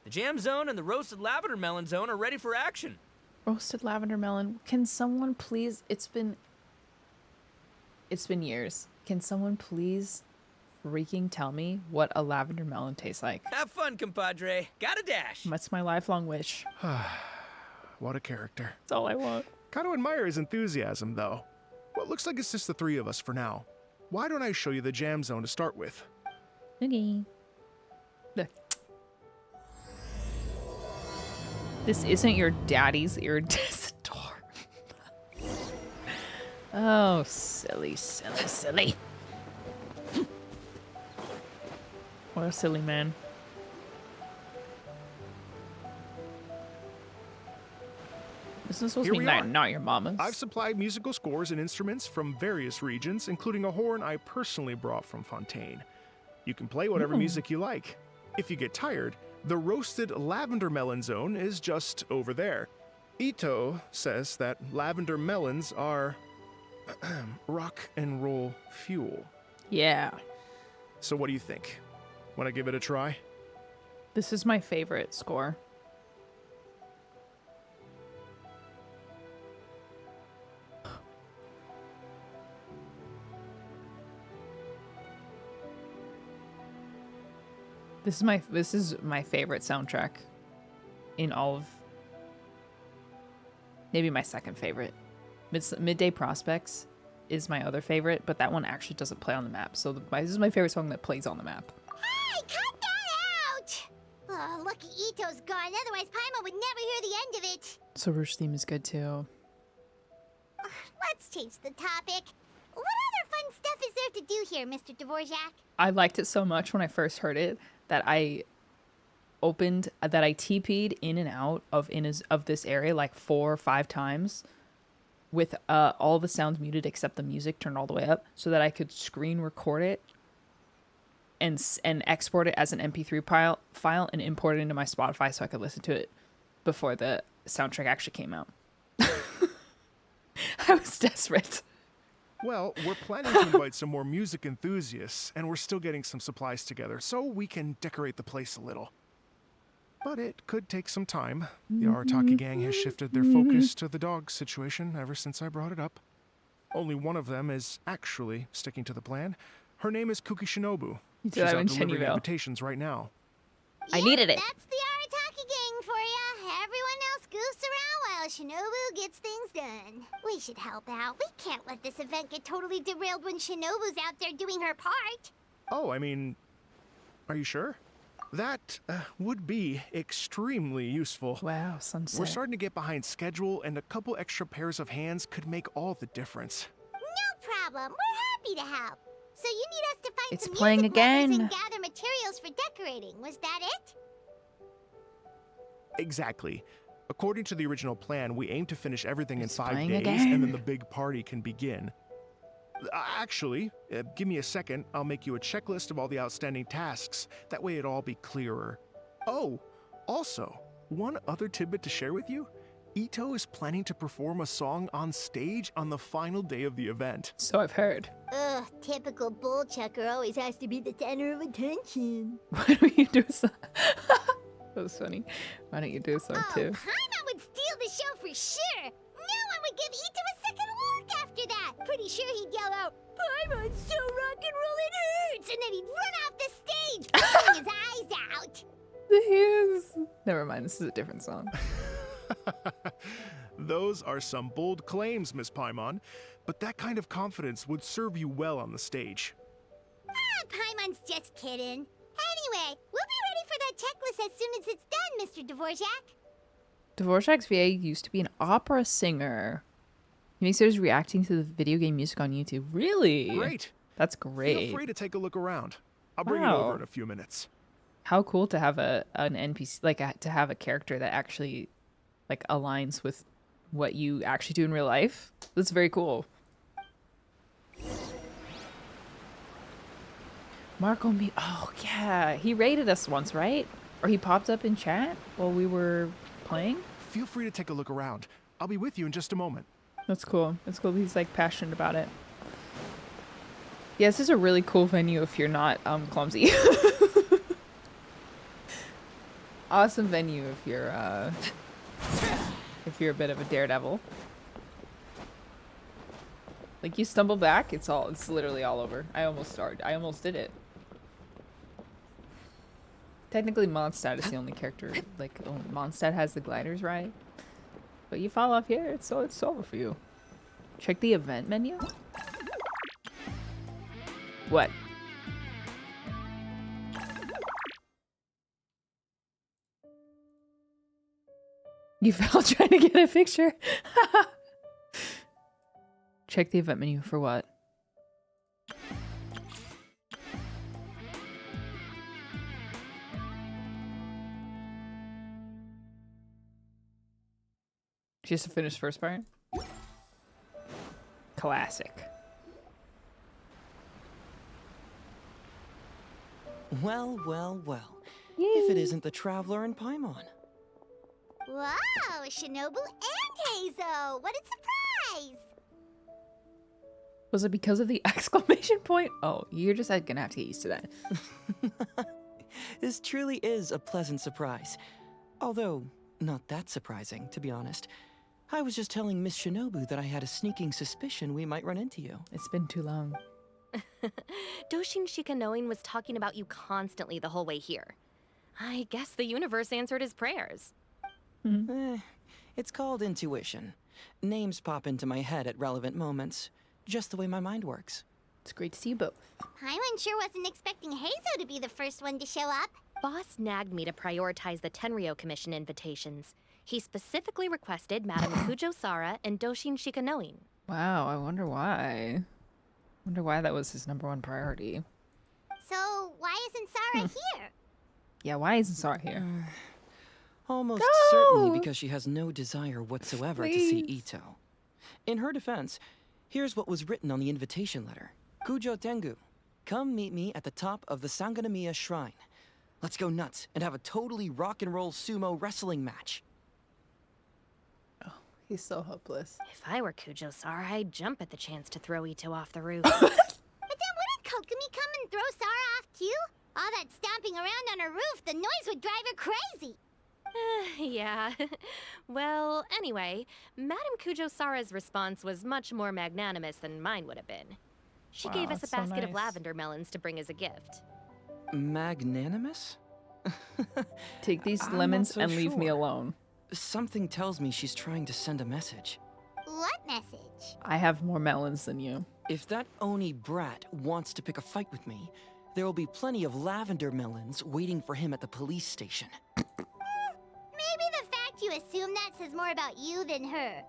the jam zone and the roasted lavender melon zone are ready for action. Roasted lavender melon. Can someone please? It's been years. Can someone please freaking tell me what a lavender melon tastes like? Have fun, compadre. Got a dash. That's my lifelong wish. What a character. That's all I want. Kind of admire his enthusiasm, though. Well, it looks like it's just the three of us for now. Why don't I show you the jam zone to start with? Okay. There. This isn't your daddy's iridescent door. Oh, silly, silly, silly. What a silly man. This is supposed Here to be we are. not your mama's. I've supplied musical scores and instruments from various regions, including a horn I personally brought from Fontaine. You can play whatever music you like. If you get tired, the roasted lavender melon zone is just over there. Ito says that lavender melons are rock and roll fuel. Yeah. So what do you think? Want to give it a try? This is my favorite score. This is my favorite soundtrack in all of, maybe my second favorite. Midday Prospects is my other favorite, but that one actually doesn't play on the map. So this is my favorite song that plays on the map. Hey, cut that out! Oh, lucky Ito's gone, otherwise Paimon would never hear the end of it. So Rouge theme is good too. Let's change the topic. What other fun stuff is there to do here, Mr. Dvorak? I liked it so much when I first heard it that I TP'd in and out of this area like 4 or 5 times with all the sounds muted except the music turned all the way up so that I could screen record it and export it as an MP3 file and import it into my Spotify so I could listen to it before the soundtrack actually came out. I was desperate. Well, we're planning to invite some more music enthusiasts, and we're still getting some supplies together so we can decorate the place a little. But it could take some time. The Arataki gang has shifted their focus to the dog situation ever since I brought it up. Only one of them is actually sticking to the plan. Her name is Kuki Shinobu. You did She's that out in delivering Shinnyville. invitations right now. I needed it. That's the Arataki gang for ya. Everyone else goofs around while Shinobu gets things done. We should help out. We can't let this event get totally derailed when Shinobu's out there doing her part. Oh, I mean, are you sure? That would be extremely useful. Wow, sunset. We're starting to get behind schedule, and a couple extra pairs of hands could make all the difference. No problem. We're happy to help. So you need us to find It's some playing music lovers again. and gather materials for decorating. Was that it? Exactly. According to the original plan, we aim to finish everything It's in 5 playing days, again. and then the big party can begin. Actually, give me a second. I'll make you a checklist of all the outstanding tasks. That way it'll all be clearer. Oh, also, one other tidbit to share with you. Ito is planning to perform a song on stage on the final day of the event. So I've heard. Ugh, typical bull chucker always has to be the center of attention. Why don't you do a song? That was funny. Why don't you do a song too? Paimon would steal the show for sure. No one would give Ito a second look after that. Pretty sure he'd yell out, "Paimon's so rock and roll it hurts," and then he'd run off the stage, bawling his eyes out. The his. Never mind. This is a different song. Those are some bold claims, Miss Paimon, but that kind of confidence would serve you well on the stage. Paimon's just kidding. Anyway, we'll be ready for that checklist as soon as it's done, Mr. Dvorak. Dvorak's VA used to be an opera singer. He makes videos reacting to the video game music on YouTube. Really? Great. That's great. Feel free to take a look around. I'll bring it Wow. over in a few minutes. How cool to have an NPC, to have a character that actually aligns with what you actually do in real life. That's very cool. Marco me. Oh yeah, he rated us once, right? Or he popped up in chat while we were playing. Feel free to take a look around. I'll be with you in just a moment. That's cool. It's cool. He's passionate about it. Yeah, this is a really cool venue if you're not clumsy. Awesome venue if you're a bit of a daredevil. You stumble back, it's literally all over. I almost did it. Technically Mondstadt is the only character, Mondstadt has the gliders, right? But you fall off here, it's over for you. Check the event menu. What? You fell trying to get a picture? Check the event menu for what? Just to finish first part? Classic. Well, well, well. If it isn't the Traveler and Paimon. Wow, Shinobu and Heizo! What a surprise! Was it because of the exclamation point? Oh, you're just gonna have to get used to that. This truly is a pleasant surprise. Although, not that surprising, to be honest. I was just telling Miss Shinobu that I had a sneaking suspicion we might run into you. It's been too long. Doshin Shikanoin was talking about you constantly the whole way here. I guess the universe answered his prayers. It's called intuition. Names pop into my head at relevant moments, just the way my mind works. It's great to see you both. Paimon sure wasn't expecting Heizo to be the first one to show up. Boss nagged me to prioritize the Tenryo Commission invitations. He specifically requested Madame Kujo Sara and Doshin Shikanoin. Wow, I wonder why. Wonder why that was his #1 priority. So, why isn't Sara here? Yeah, why isn't Sara here? Almost Go! certainly because she has no desire whatsoever to see Please. Ito. In her defense, here's what was written on the invitation letter. Kujo Tengu, come meet me at the top of the Sanganamiya Shrine. Let's go nuts and have a totally rock and roll sumo wrestling match. He's so hopeless. If I were Kujo-Sara, I'd jump at the chance to throw Ito off the roof. But then wouldn't Kokomi come and throw Sara off too? All that stomping around on her roof, the noise would drive her crazy. Yeah. Well, anyway, Madame Kujo-Sara's response was much more magnanimous than mine would have been. She gave us a that's so basket of nice. lavender melons to bring as a gift. Magnanimous? Take these I'm not lemons so and leave me sure. alone. Something tells me she's trying to send a message. What message? I have more melons than you. If that Oni brat wants to pick a fight with me, there will be plenty of lavender melons waiting for him at the police station. Maybe the fact you assume that says more about you than her.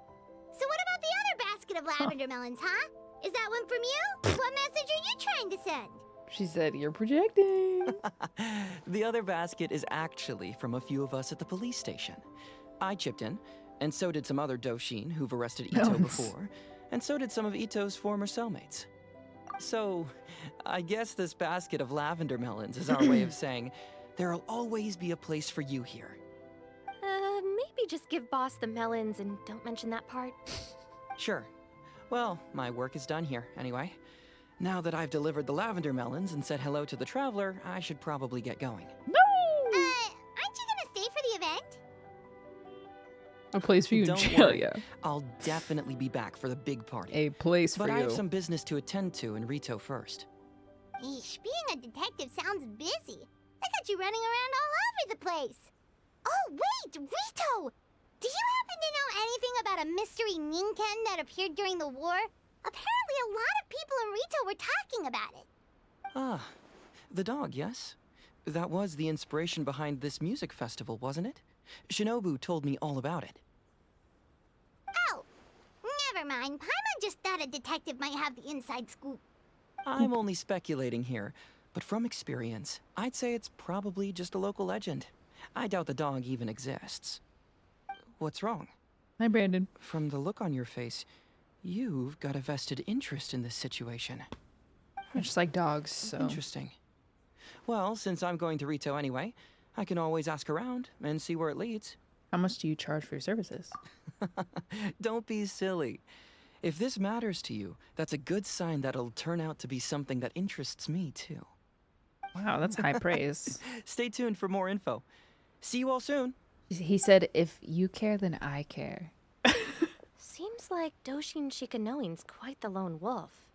So what about the other basket of lavender melons, huh? Is that one from you? What message are you trying to send? She said, you're projecting. The other basket is actually from a few of us at the police station. I chipped in, and so did some other Doshin who've arrested Ito Melons. before, and so did some of Ito's former cellmates. So, I guess this basket of lavender melons is our way of saying, there'll always be a place for you here. Maybe just give Boss the melons and don't mention that part. Sure. Well, my work is done here, anyway. Now that I've delivered the lavender melons and said hello to the traveler, I should probably get going. Aren't you gonna stay for the event? A place for you in Don't jail, worry. yeah. I'll definitely be back for the big party. A place for But I you. have some business to attend to in Rito first. Eesh, being a detective sounds busy. I got you running around all over the place. Oh, wait, Rito! Do you happen to know anything about a mystery Ninken that appeared during the war? Apparently a lot of people in Rito were talking about it. Ah, the dog, yes? That was the inspiration behind this music festival, wasn't it? Shinobu told me all about it. Oh, never mind. Paimon just thought a detective might have the inside scoop. I'm only speculating here, but from experience, I'd say it's probably just a local legend. I doubt the dog even exists. What's wrong? Hi, Brandon. From the look on your face, you've got a vested interest in this situation. I just like dogs, so. Interesting. Well, since I'm going to Rito anyway, I can always ask around and see where it leads. How much do you charge for your services? Don't be silly. If this matters to you, that's a good sign that it'll turn out to be something that interests me too. Wow, that's high praise. Stay tuned for more info. See you all soon. He said, if you care, then I care. Seems like Doshin Shikanoin's quite the lone wolf.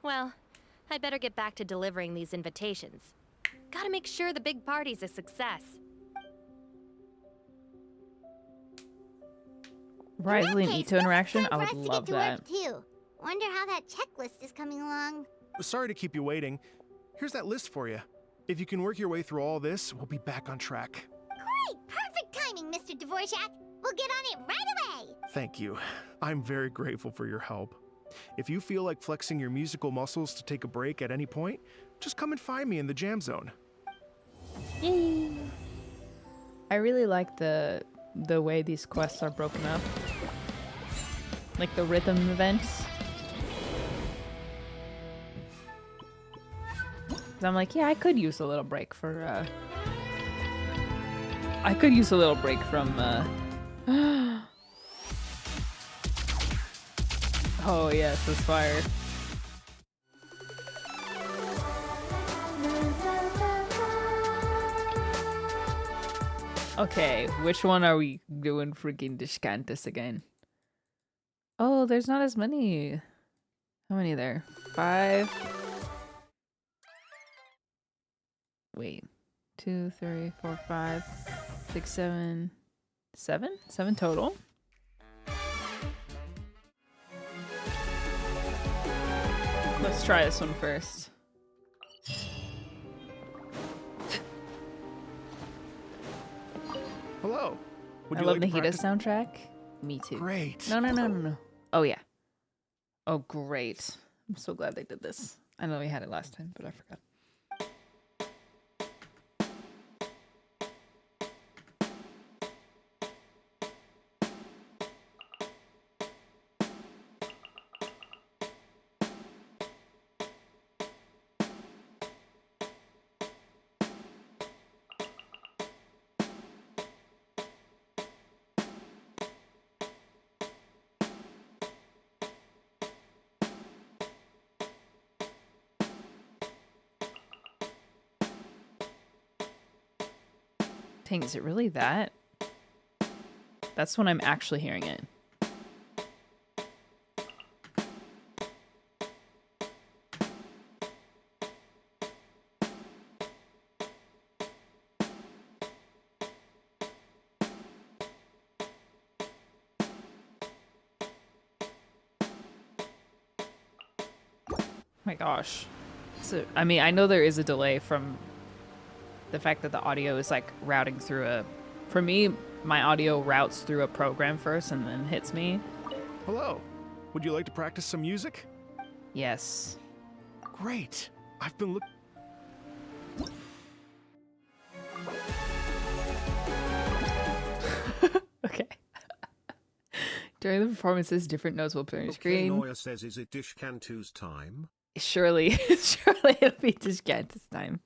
Well, I'd better get back to delivering these invitations. Gotta make sure the big party's a success. Risley and Okay, Ito interaction? time I for would us to love get to that. work too. Wonder how that checklist is coming along. Sorry to keep you waiting. Here's that list for you. If you can work your way through all this, we'll be back on track. Great! Perfect timing, Mr. Dvorak. We'll get on it right away! Thank you. I'm very grateful for your help. If you feel like flexing your musical muscles to take a break at any point, just come and find me in the jam zone. Yay! I really like the way these quests are broken up. Like the rhythm events. 'Cause I'm like, yeah, I could use a little break for, I could use a little break from, Oh, yes, this fire. Okay, which one are we doing freaking Descantus again? Oh, there's not as many. How many there? 5. Wait. 2, 3, 4, 5, 6, 7. 7? 7 total? Let's try this one first. Hello. Would I you love like the to Hida practice? soundtrack. Me too. Great. No. Oh, yeah. Oh, great. I'm so glad they did this. I know we had it last time, but I forgot. Dang, is it really that? That's when I'm actually hearing it. My gosh. So, I mean, I know there is a delay from the fact that the audio is like routing through a... For me, my audio routes through a program first and then hits me. Hello. Would you like to practice some music? Yes. Great. I've been Okay. During the performances, different notes will appear on your Okay, screen. Noya says, is it Dishkantu's time? Surely, surely it'll be Dishkant this time.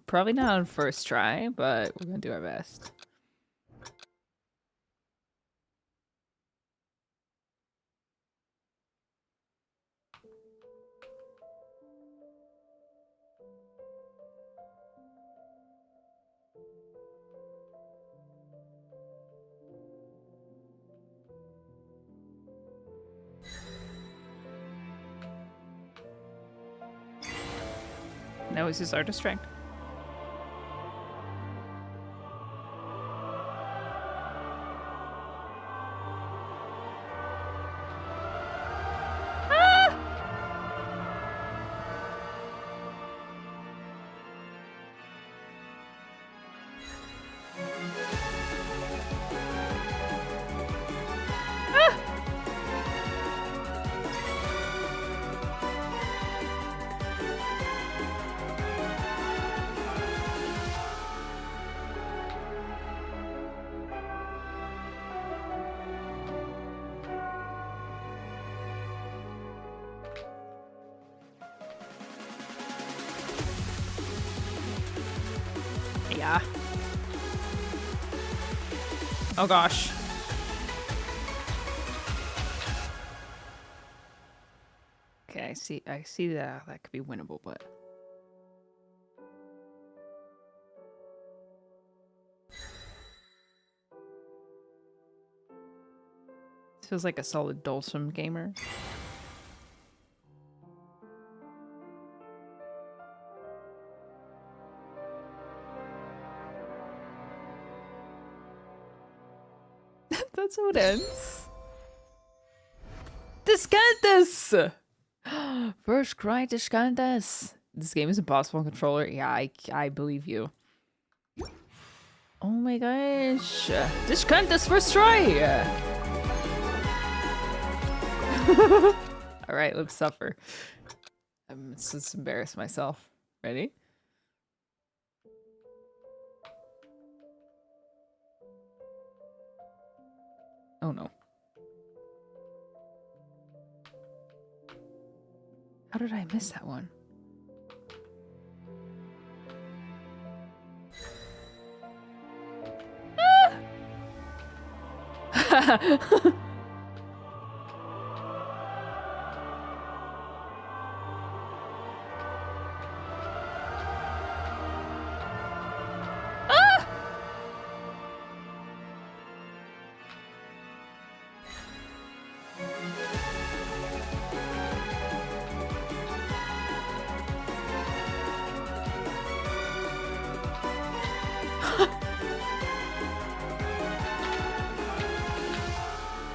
Probably not on first try, but we're gonna do our best. Now is his artist strength. Yeah. Oh gosh. Okay, I see that could be winnable, but feels like a solid Dulcim gamer. That's how it ends. Descantus! First cry, Descantus. This game is impossible on controller. Yeah, I believe you. Oh my gosh. Descantus first try! Alright, let's suffer. Let's just embarrass myself. Ready? Oh no. How did I miss that one? Ah!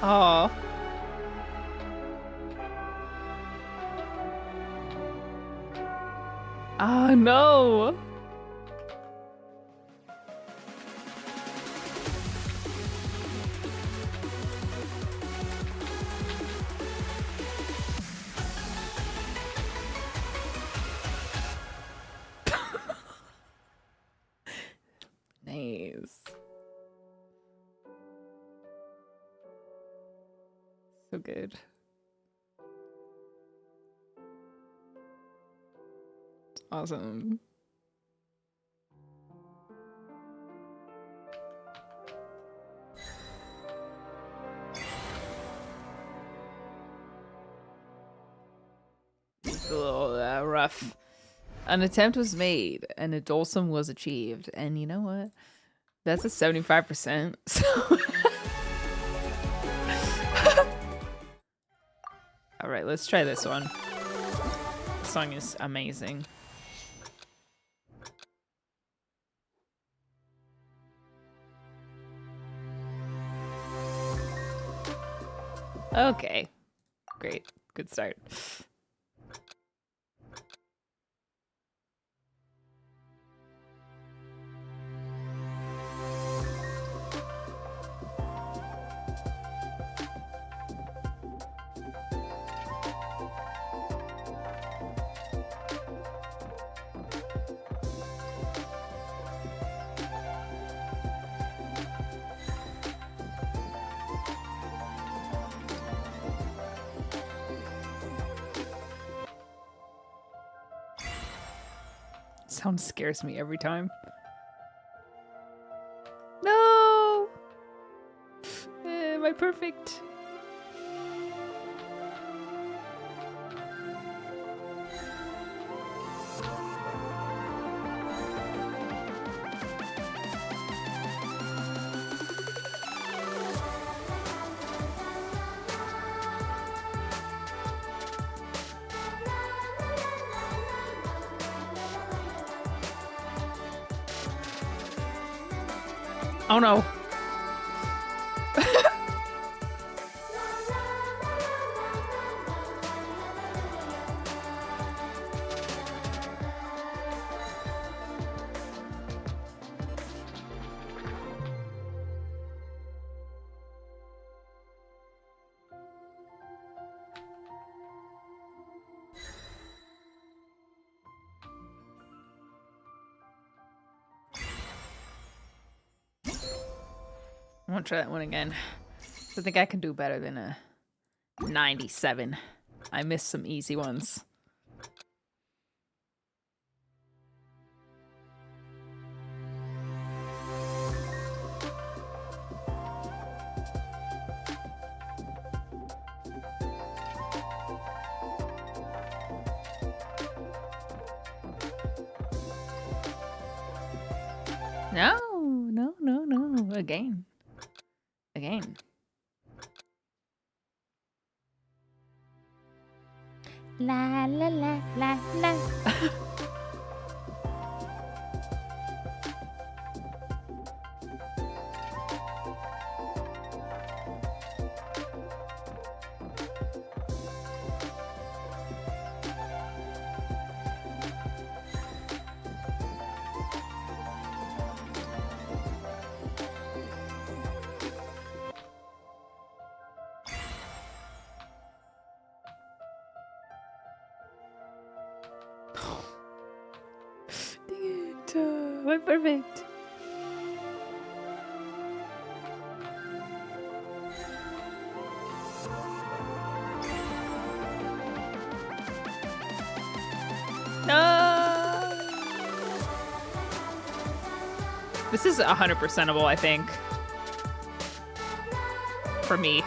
Oh. Oh no. Nice. So good. It's awesome. It's a little rough. An attempt was made and a dulcim was achieved. And you know what? That's a 75%. So all right, let's try this one. This song is amazing. Okay. Great. Good start. Sound scares me every time. No! Am I perfect? Oh no. I won't try that one again. I think I can do better than a 97. I missed some easy ones. No, no, no, no. Again. Again. La la la la la. We're perfect. No. This is 100%able, I think. For me.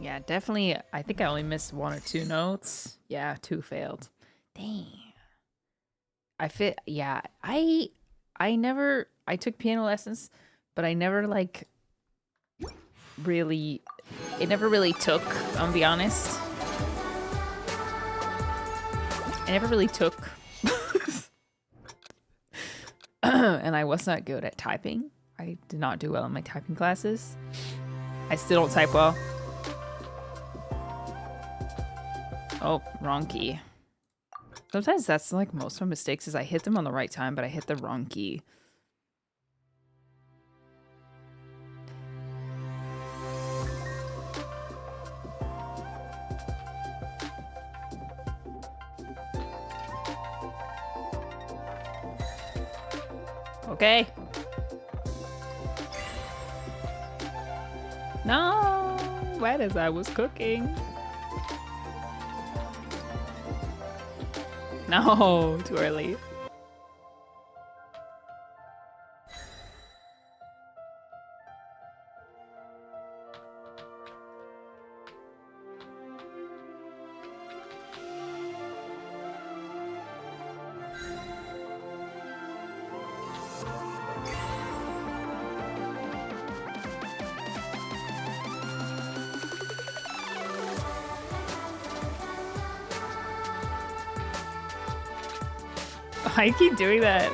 Yeah, definitely. I think I only missed 1 or 2 notes. Yeah, 2 failed. Dang. Yeah, I took piano lessons, but I never like really, it never really took, I'll be honest. I never really took. And I was not good at typing. I did not do well in my typing classes. I still don't type well. Oh, wrong key. Sometimes that's like most of my mistakes is I hit them on the right time, but I hit the wrong key. Okay. No, right as I was cooking. No, too early. I keep doing that.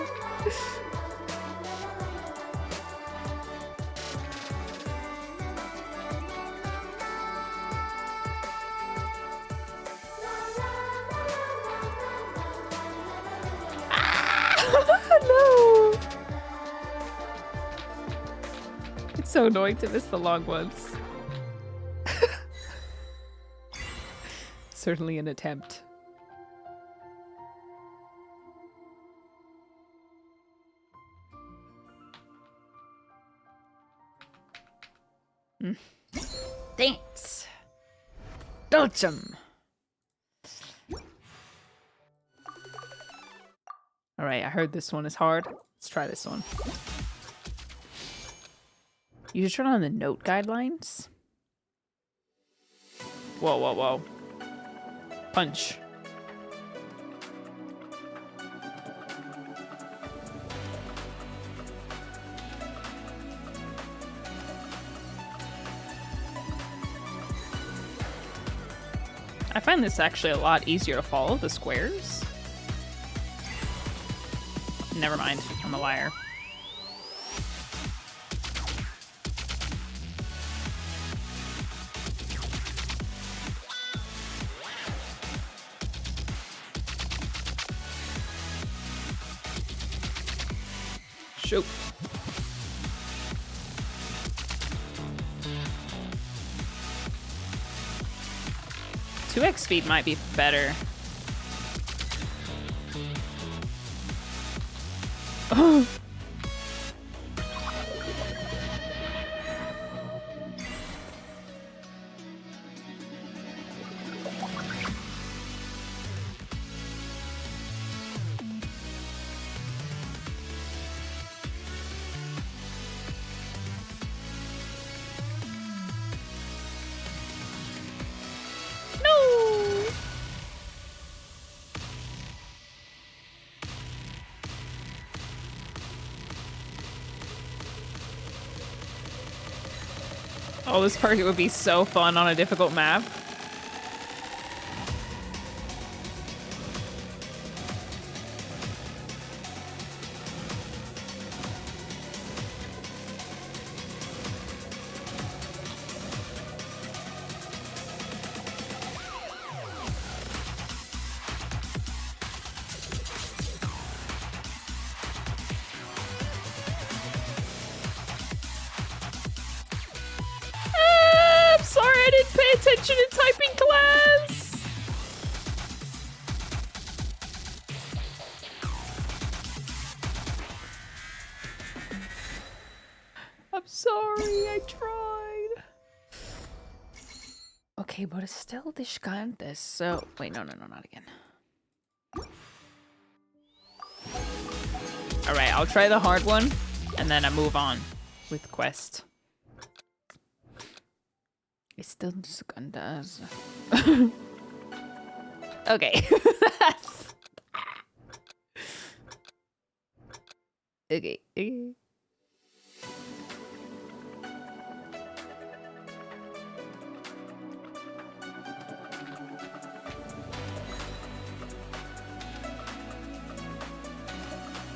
No. It's so annoying to miss the long ones. Certainly an attempt. Thanks. Dodgem. All right, I heard this one is hard. Let's try this one. You should turn on the note guidelines. Whoa, whoa, whoa. Punch. I find this actually a lot easier to follow the squares. Never mind, I'm a liar. Shoot. Two X speed might be better. Oh. Oh, this part would be so fun on a difficult map. Attention in typing class. I'm sorry, I tried. Okay, but it's still discantes. So wait, no, not again. All right, I'll try the hard one, and then I move on with quest. It's still discantes. Okay. Okay.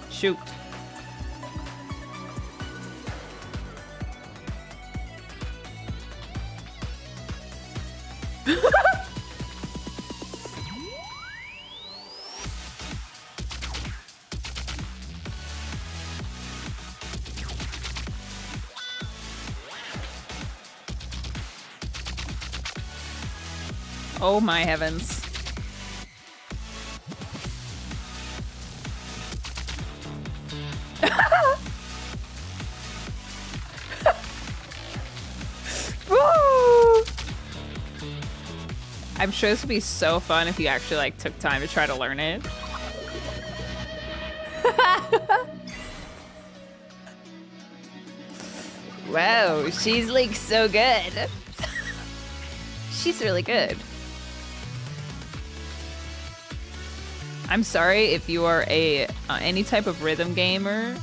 Shoot. Oh my heavens. I'm sure this would be so fun if you actually like took time to try to learn it. Wow, she's like so good. She's really good. I'm sorry if you are a any type of rhythm gamer,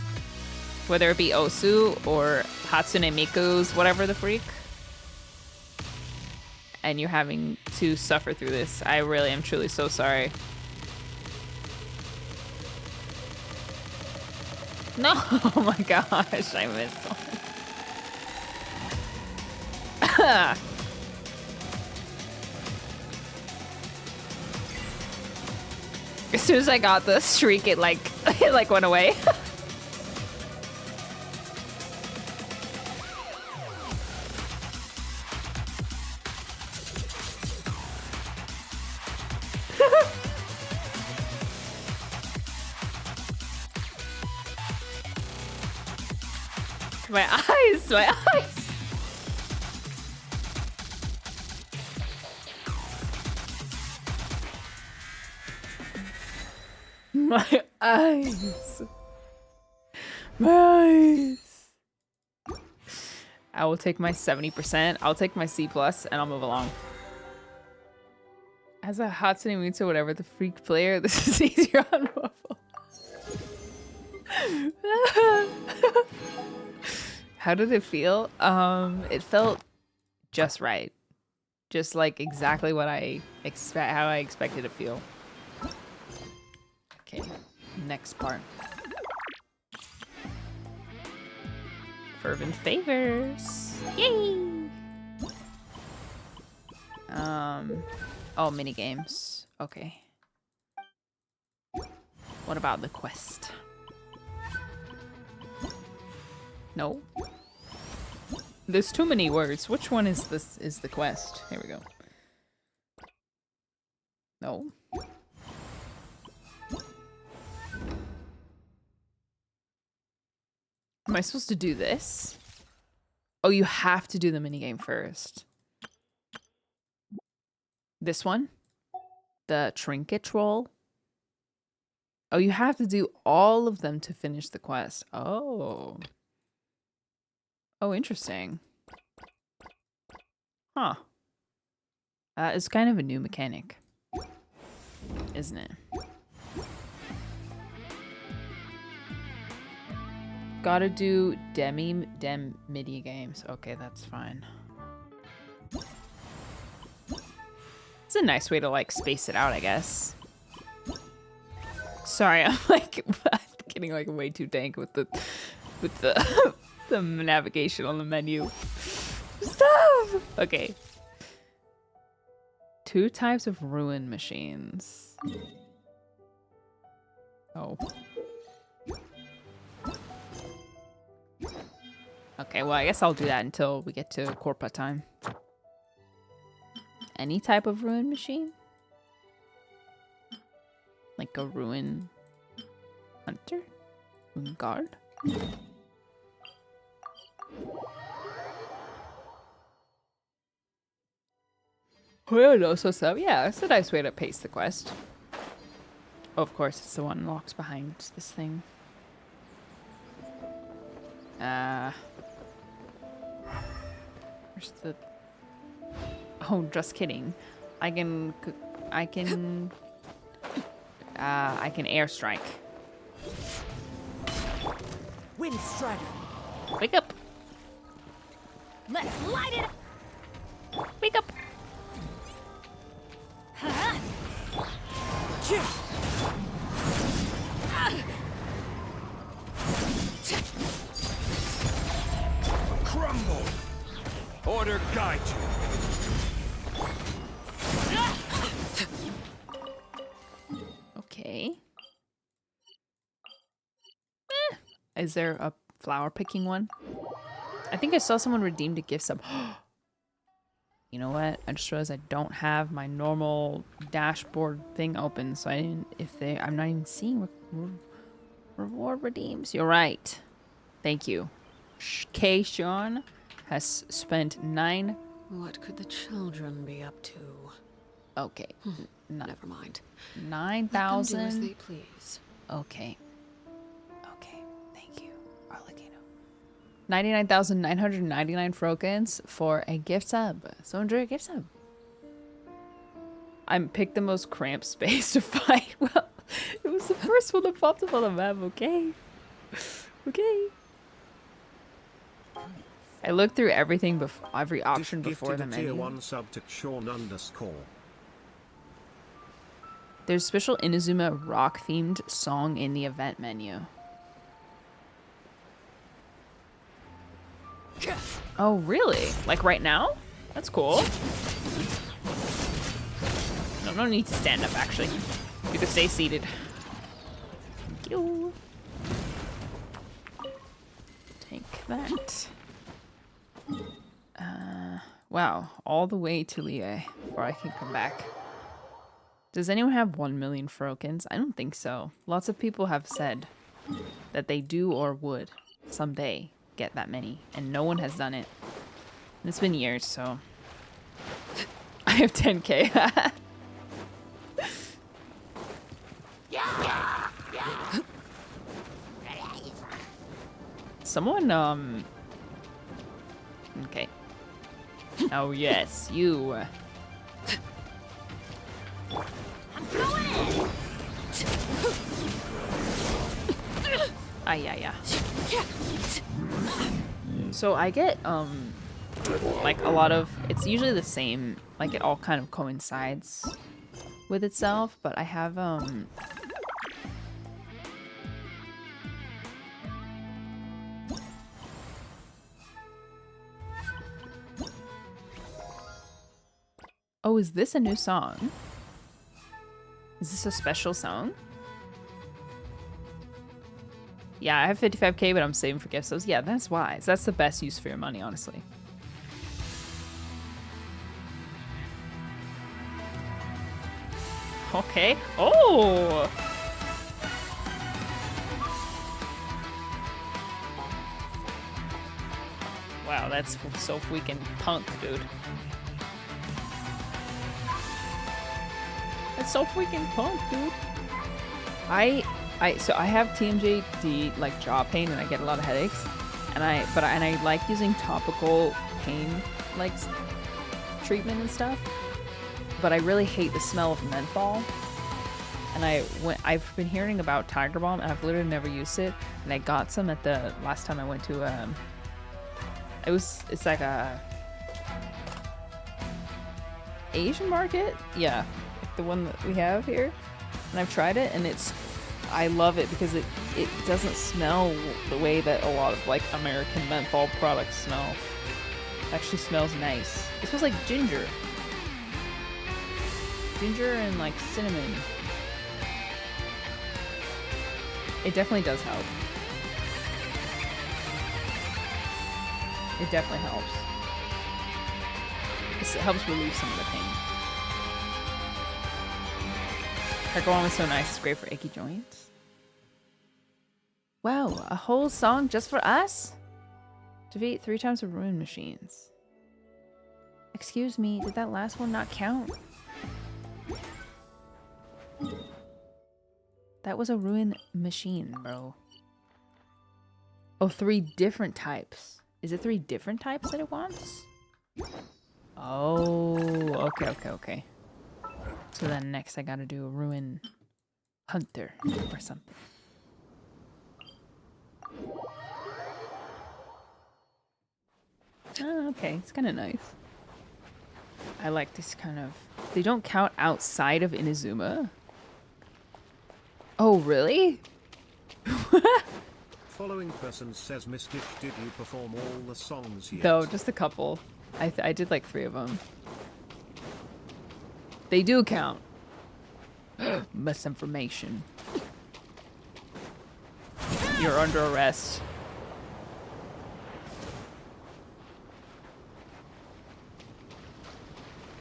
whether it be Osu or Hatsune Miku's, whatever the freak, and you're having to suffer through this. I really am truly so sorry. No, oh my gosh, I missed one. As soon as I got the streak, it like went away. My eyes, my eyes. My eyes. My eyes. I will take my 70%. I'll take my C+, and I'll move along. As a Hatsune Miku, whatever the freak player, this is easier on mobile. How did it feel? It felt just right. Just like exactly what how I expected it to feel. Okay, next part. Fervent Favors. Yay! Oh, mini games. Okay. What about the quest? No. There's too many words. Which one is this? Is the quest? Here we go. No. Am I supposed to do this? Oh, you have to do the minigame first. This one? The trinket troll? Oh, you have to do all of them to finish the quest. Oh. Oh, interesting. Huh. It's kind of a new mechanic, isn't it? Gotta do MIDI games. Okay, that's fine. It's a nice way to like space it out, I guess. Sorry, I'm like getting like way too dank with the the navigation on the menu. Stop! Okay. 2 types of ruin machines. Oh. Okay, well, I guess I'll do that until we get to Corpa time. Any type of ruin machine? Like a ruin hunter? Ruin guard? Oh, yeah, no, so yeah, it's a nice way to pace the quest. Oh, of course, it's the one locked behind this thing. Where's the... Oh, just kidding. I can airstrike. Wind Strider. Wake up! Let's light it up! Wake up! Crumble. Order guide you. Okay. Is there a flower picking one? I think I saw someone redeemed a gift sub. You know what? I just realized I don't have my normal dashboard thing open, so I didn't. I'm not even seeing reward redeems. You're right. Thank you. K. Sean has spent 9. What could the children be up to? Okay. Never mind. 9,000. Let them do as they please. Okay. Okay. Thank you. I'll let you know. 99,999 frokens for a gift sub. So enjoy a gift sub. I picked the most cramped space to fight. Well, it was the first one that popped up on the map. Okay. Okay. I looked through everything before, every option before the menu. Tier 1 sub to Sean _. There's a special Inazuma rock themed song in the event menu. Oh, really? Like right now? That's cool. No need to stand up, actually. You can stay seated. Thank you. Take that. Wow. All the way to Lie before I can come back. Does anyone have 1 million frokens? I don't think so. Lots of people have said that they do or would someday get that many, and no one has done it. And it's been years, so I have 10k. Someone, okay. Oh yes, you. Yeah. So I get like a lot of, it's usually the same, like it all kind of coincides with itself, but I have oh, is this a new song? Is this a special song? Yeah, I have 55k, but I'm saving for gift subs. Yeah, that's wise. That's the best use for your money, honestly. Okay. Oh! Wow, that's so freaking punk, dude. That's so freaking punk, dude. So I have TMJD, like jaw pain, and I get a lot of headaches, and I like using topical pain like treatment and stuff, but I really hate the smell of menthol. And I've been hearing about Tiger Balm, and I've literally never used it. And I got some at the last time I went to it's like a Asian market, yeah, like the one that we have here. And I've tried it, and I love it because it doesn't smell the way that a lot of like American menthol products smell. It actually smells nice. It smells like ginger and like cinnamon. It definitely does help. It definitely helps. It helps relieve some of the pain. Tiger Balm is so nice. It's great for achy joints. Wow, a whole song just for us? Defeat 3 times the ruin machines. Excuse me, did that last one not count? That was a ruin machine, bro. Oh, 3 different types. Is it 3 different types that it wants? Oh, okay. So then next I gotta do a ruin hunter or something. Oh, okay, it's kind of nice. I like this kind of... They don't count outside of Inazuma. Oh, really? Following person says, Mystic, did you perform all the songs yet? No, just a couple. I did like 3 of them. They do count. Misinformation. You're under arrest.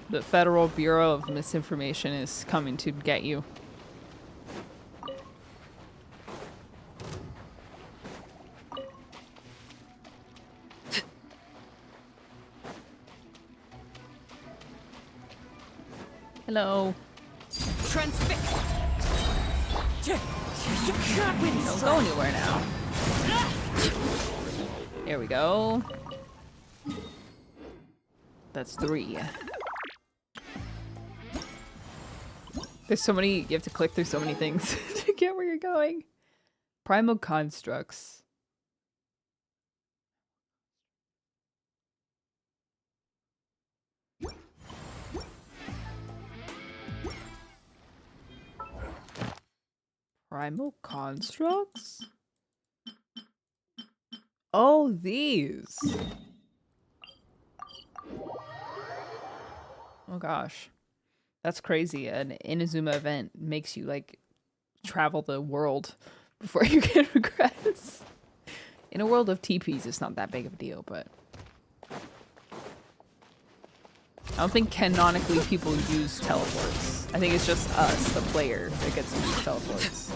The Federal Bureau of Misinformation is coming to get you. Hello. Transfix. Don't go anywhere now. There we go. That's 3. There's so many, you have to click through so many things to get where you're going. Primal constructs. Primal constructs? Oh, these. Oh gosh. That's crazy. An Inazuma event makes you like travel the world before you get regrets. In a world of TPs, it's not that big of a deal, but I don't think canonically people use teleports. I think it's just us, the player, that gets to use teleports.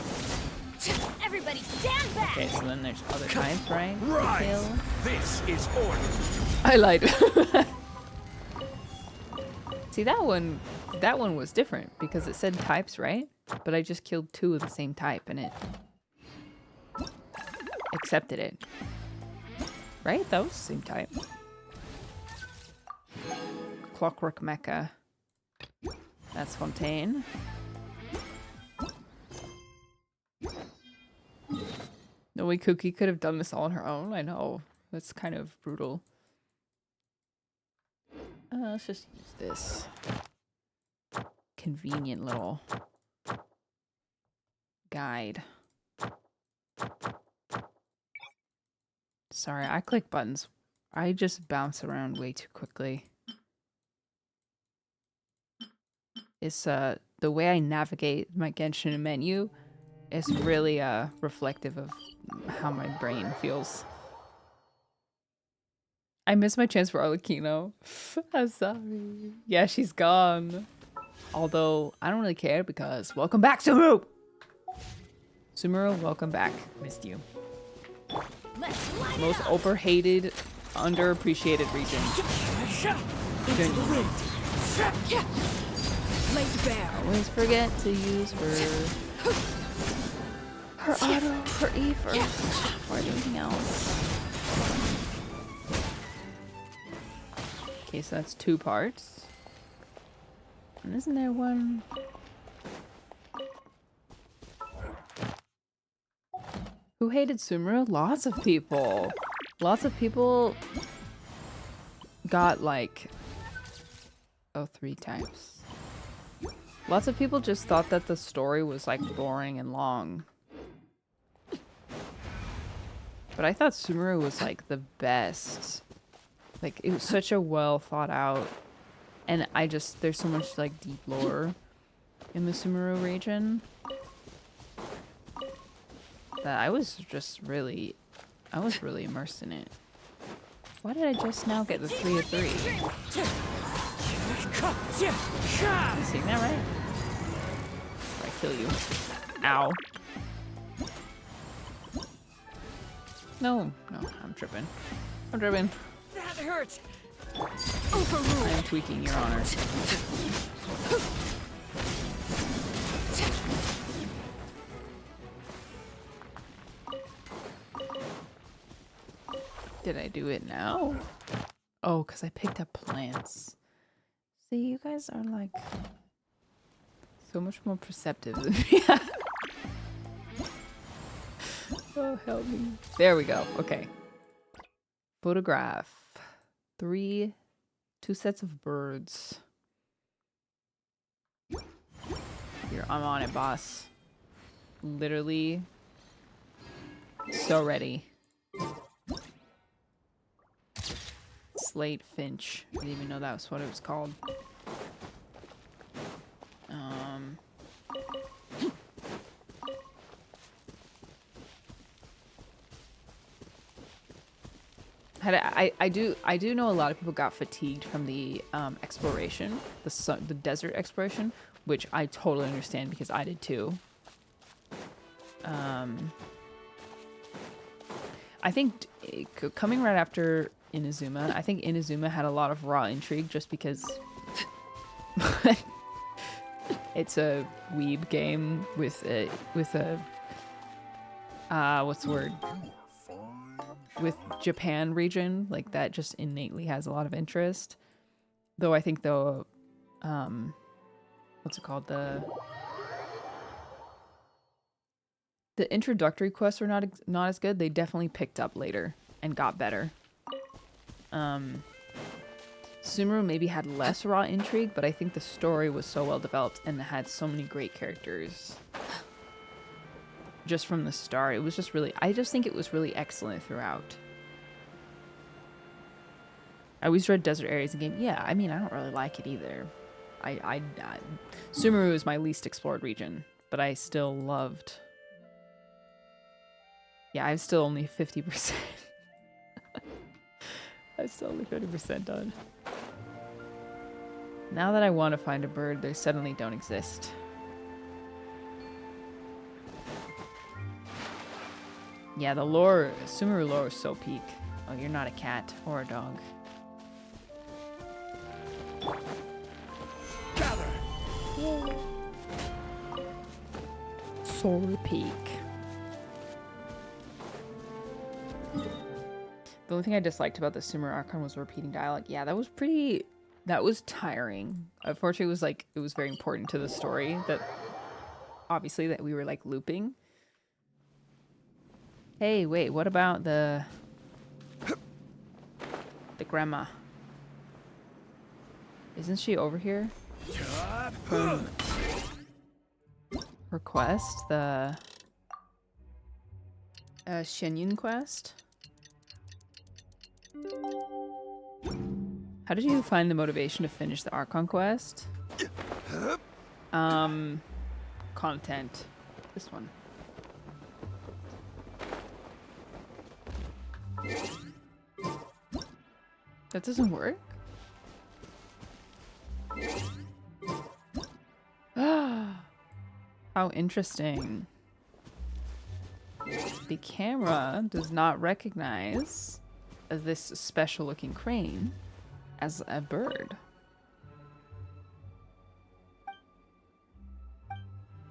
Everybody stand back! Okay, so then there's other types, right? Right. Kill. This is order. I lied. See, that one was different because it said types, right? But I just killed 2 of the same type and it accepted it. Right? That was the same type. Clockwork Mecha. That's Fontaine. No way Cookie could have done this all on her own. I know. That's kind of brutal. Let's just use this. Convenient little guide. Sorry, I click buttons. I just bounce around way too quickly. It's the way I navigate my Genshin menu is really reflective of how my brain feels. I missed my chance for Arlecchino. I'm sorry. Yeah, she's gone. Although, I don't really care because welcome back, Sumeru! Sumeru, welcome back. Missed you. Most overhated, underappreciated region. Always forget to use her auto, her E first before anything else. Okay, so that's 2 parts. And isn't there one? Who hated Sumeru? Lots of people. Lots of people got like... Oh, 3 types. Lots of people just thought that the story was like boring and long. But I thought Sumeru was like the best. Like it was such a well thought out, and there's so much like deep lore in the Sumeru region that I was really immersed in it. Why did I just now get the 3 of 3? You seeing that right? Or I kill you. Ow. No, I'm tripping. I'm tripping. That hurts. I am tweaking, Your Honor. Did I do it now? Oh, because I picked up plants. See, you guys are like so much more perceptive than me. Oh, help me. There we go. Okay. Photograph. 2 sets of birds. Here, I'm on it, boss. Literally so ready. Slate Finch. I didn't even know that was what it was called. I do know a lot of people got fatigued from the exploration, the desert exploration, which I totally understand because I did too. I think coming right after Inazuma, I think Inazuma had a lot of raw intrigue just because It's a weeb game with a what's the word? With Japan region, like that just innately has a lot of interest. Though I think what's it called? The introductory quests were not as good. They definitely picked up later and got better. Sumeru maybe had less raw intrigue, but I think the story was so well developed and had so many great characters. Just from the start, it was just really, I just think it was really excellent throughout. I always read Desert Areas in game. Yeah, I mean, I don't really like it either. Sumeru is my least explored region, but I still loved. Yeah, I'm still only 50%. I'm still only 50% done. Now that I want to find a bird, they suddenly don't exist. Yeah, the lore, Sumeru lore is so peak. Oh, you're not a cat or a dog. Gather. So peak. The only thing I disliked about the Sumeru Archon was repeating dialogue. Yeah, that was tiring. Unfortunately, it was very important to the story that obviously that we were like looping. Hey, wait, what about the grandma? Isn't she over here? From her quest, the Shenyun quest? How did you find the motivation to finish the Archon quest? Content. This one. That doesn't work? How interesting. The camera does not recognize this special looking crane as a bird.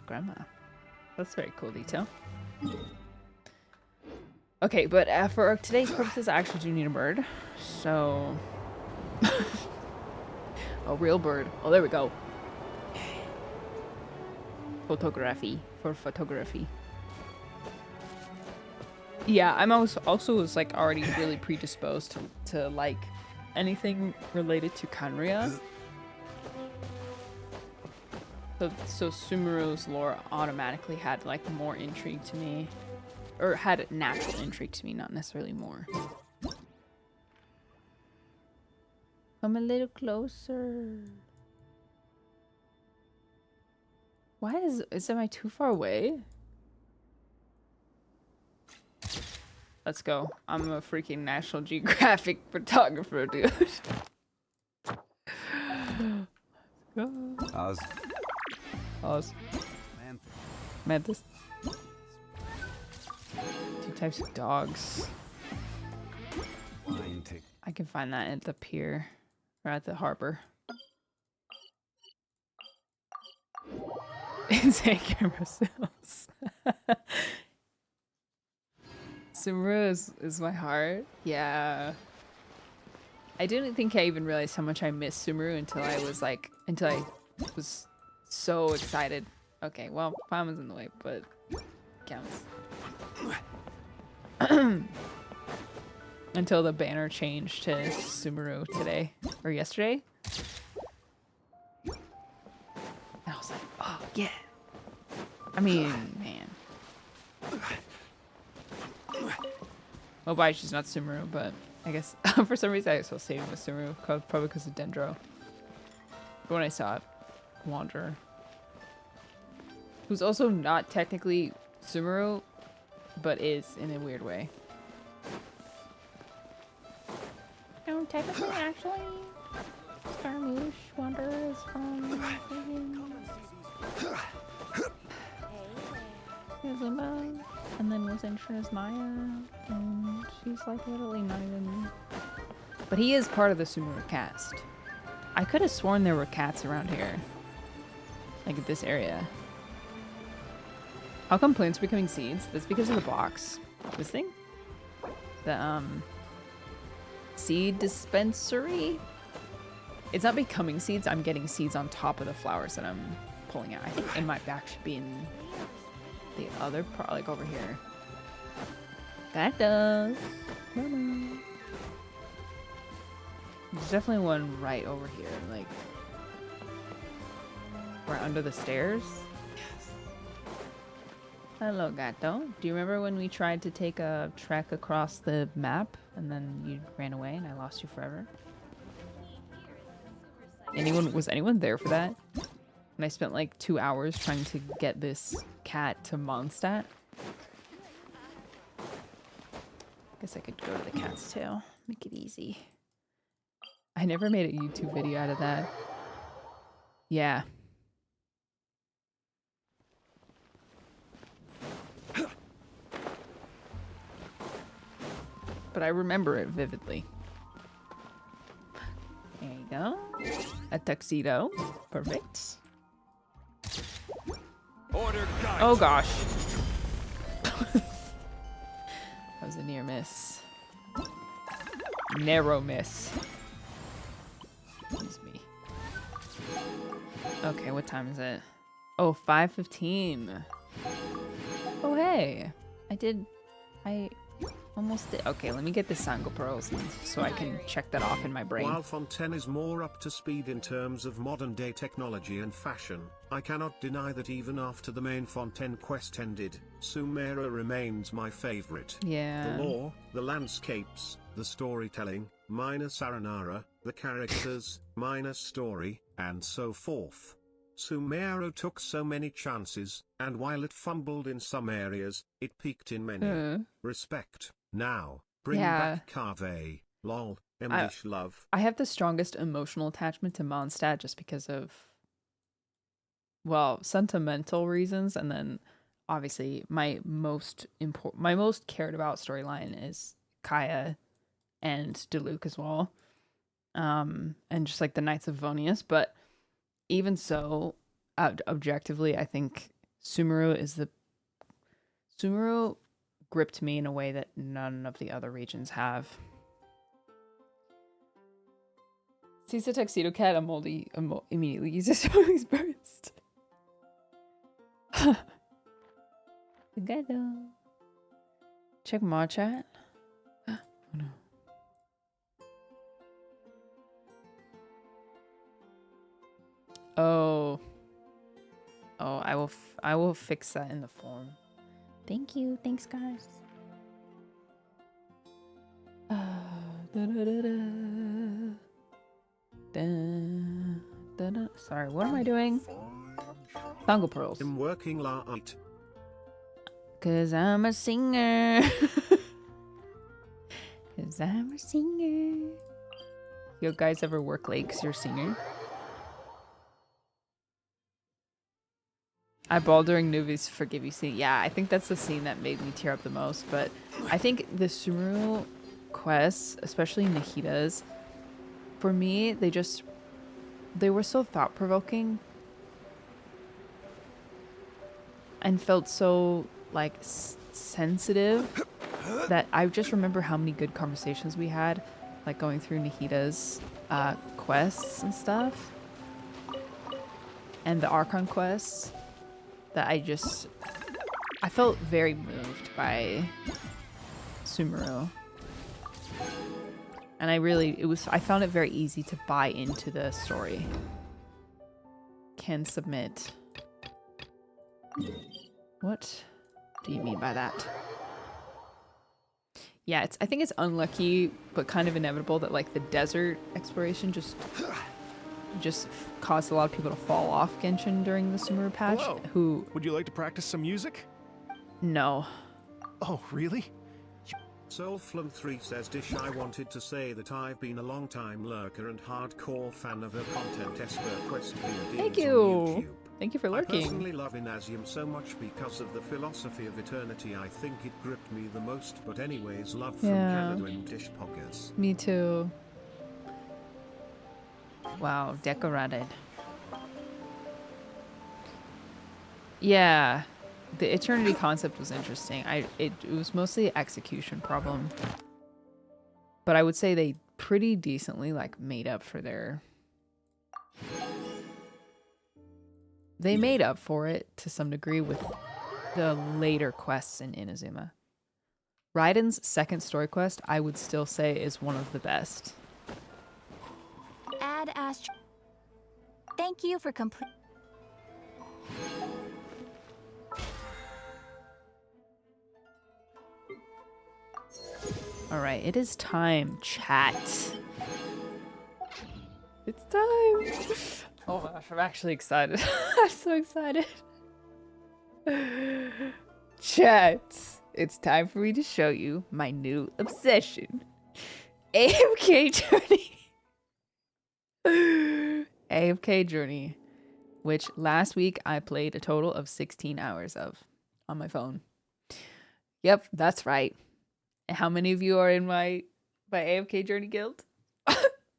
Grandma. That's very cool detail. Okay, but for today's purposes, I actually do need a bird. So... a real bird. Oh, there we go. Photography. For photography. Yeah, I'm also was like already really predisposed to like anything related to Kanria. So Sumeru's lore automatically had like more intrigue to me. Or had natural intrigue to me, not necessarily more. Come a little closer. Why am I too far away? Let's go. I'm a freaking National Geographic photographer, dude. Let's go. Oz. Mantis. Two types of dogs. I can find that at the pier. Or at the harbor. Insane camera sales. Sumeru is my heart. Yeah. I didn't think I even realized how much I missed Sumeru until I was so excited. Okay, well, Paimon's in the way, but counts. Until the banner changed to Sumeru today or yesterday. And I was like, oh yeah. I mean, man. Well, why she's not Sumeru, but I guess for some reason I associated with Sumeru, probably because of Dendro. But when I saw it, Wanderer, who's also not technically Sumeru, but is in a weird way. No, technically, actually, Scarmouche Wanderer is from Isabel, and then was introduced as Maya, and she's like literally not even. But he is part of the Sumeru cast. I could have sworn there were cats around here. Like this area. How come plants are becoming seeds? That's because of the box. This thing? The seed dispensary? It's not becoming seeds, I'm getting seeds on top of the flowers that I'm pulling out. I think it might actually be in the other part, like over here. That does. There's definitely one right over here, like right under the stairs. Yes. Hello, Gato. Do you remember when we tried to take a trek across the map and then you ran away and I lost you forever? Was anyone there for that? And I spent like 2 hours trying to get this cat to Mondstadt. Guess I could go to the cat's tail. Make it easy. I never made a YouTube video out of that. Yeah. But I remember it vividly. There you go. A tuxedo. Perfect. Order guide. Oh gosh. That was a near miss. Narrow miss. Excuse me. Okay, what time is it? Oh, 5:15. Oh hey. I almost did. Okay, let me get the Sango Pearls so I can check that off in my brain. While Fontaine is more up to speed in terms of modern-day technology and fashion, I cannot deny that even after the main Fontaine quest ended, Sumeru remains my favorite. Yeah. The lore, the landscapes, the storytelling, minus Aranara, the characters, minus story, and so forth. Sumeru took so many chances, and while it fumbled in some areas, it peaked in many. Respect. Now, bring back Cave. Lol. English love. I have the strongest emotional attachment to Mondstadt just because of, well, sentimental reasons, and then obviously my most cared about storyline is Kaya and Diluc as well, and just like the Knights of Vonius. But even so, objectively, I think Sumeru gripped me in a way that none of the other regions have. Sees the tuxedo cat, immediately uses Moldy's burst. Together. Check my chat. Oh no. Oh, I will fix that in the form. Thank you. Thanks, guys. Sorry, what am I doing? Tango Pearls. I'm working late. Cause I'm a singer. Cause I'm a singer. You guys ever work late cause you're a singer? I bawled during Nuvi's Forgive You scene. Yeah, I think that's the scene that made me tear up the most. But I think the Sumeru quests, especially Nahida's, for me, they were so thought-provoking and felt so like sensitive that I just remember how many good conversations we had, like going through Nahida's quests and stuff, and the Archon quests. That I felt very moved by Sumeru. And I found it very easy to buy into the story. Can submit. What do you mean by that? Yeah, I think it's unlucky, but kind of inevitable that like the desert exploration just caused a lot of people to fall off Genshin during the Sumeru patch. Hello. Would you like to practice some music? No. Oh, really? Soulflum3 says Dish, I wanted to say that I've been a long-time lurker and hardcore fan of her content Quest videos. Thank you. On YouTube. Thank you for lurking. I personally love Inasium so much because of the philosophy of eternity. I think it gripped me the most. But anyways, love from Canada and Dish Poggers. Me too. Wow, decorated. Yeah, the eternity concept was interesting. It was mostly an execution problem, but I would say they pretty decently like made up for their. They made up for it to some degree with the later quests in Inazuma. Raiden's second story quest, I would still say, is one of the best. Add Astro. Thank you for complete. All right, it is time, chat. It's time. Oh my gosh, I'm actually excited. I'm so excited. Chat, it's time for me to show you my new obsession. AFK Journey. AFK Journey, which last week I played a total of 16 hours of on my phone. Yep, that's right. And how many of you are in my AFK Journey guild?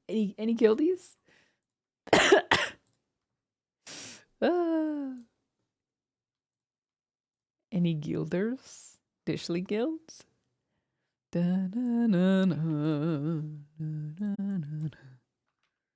any guildies? Any guilders? Dishly guilds? Da, na, na, na, na, na, na.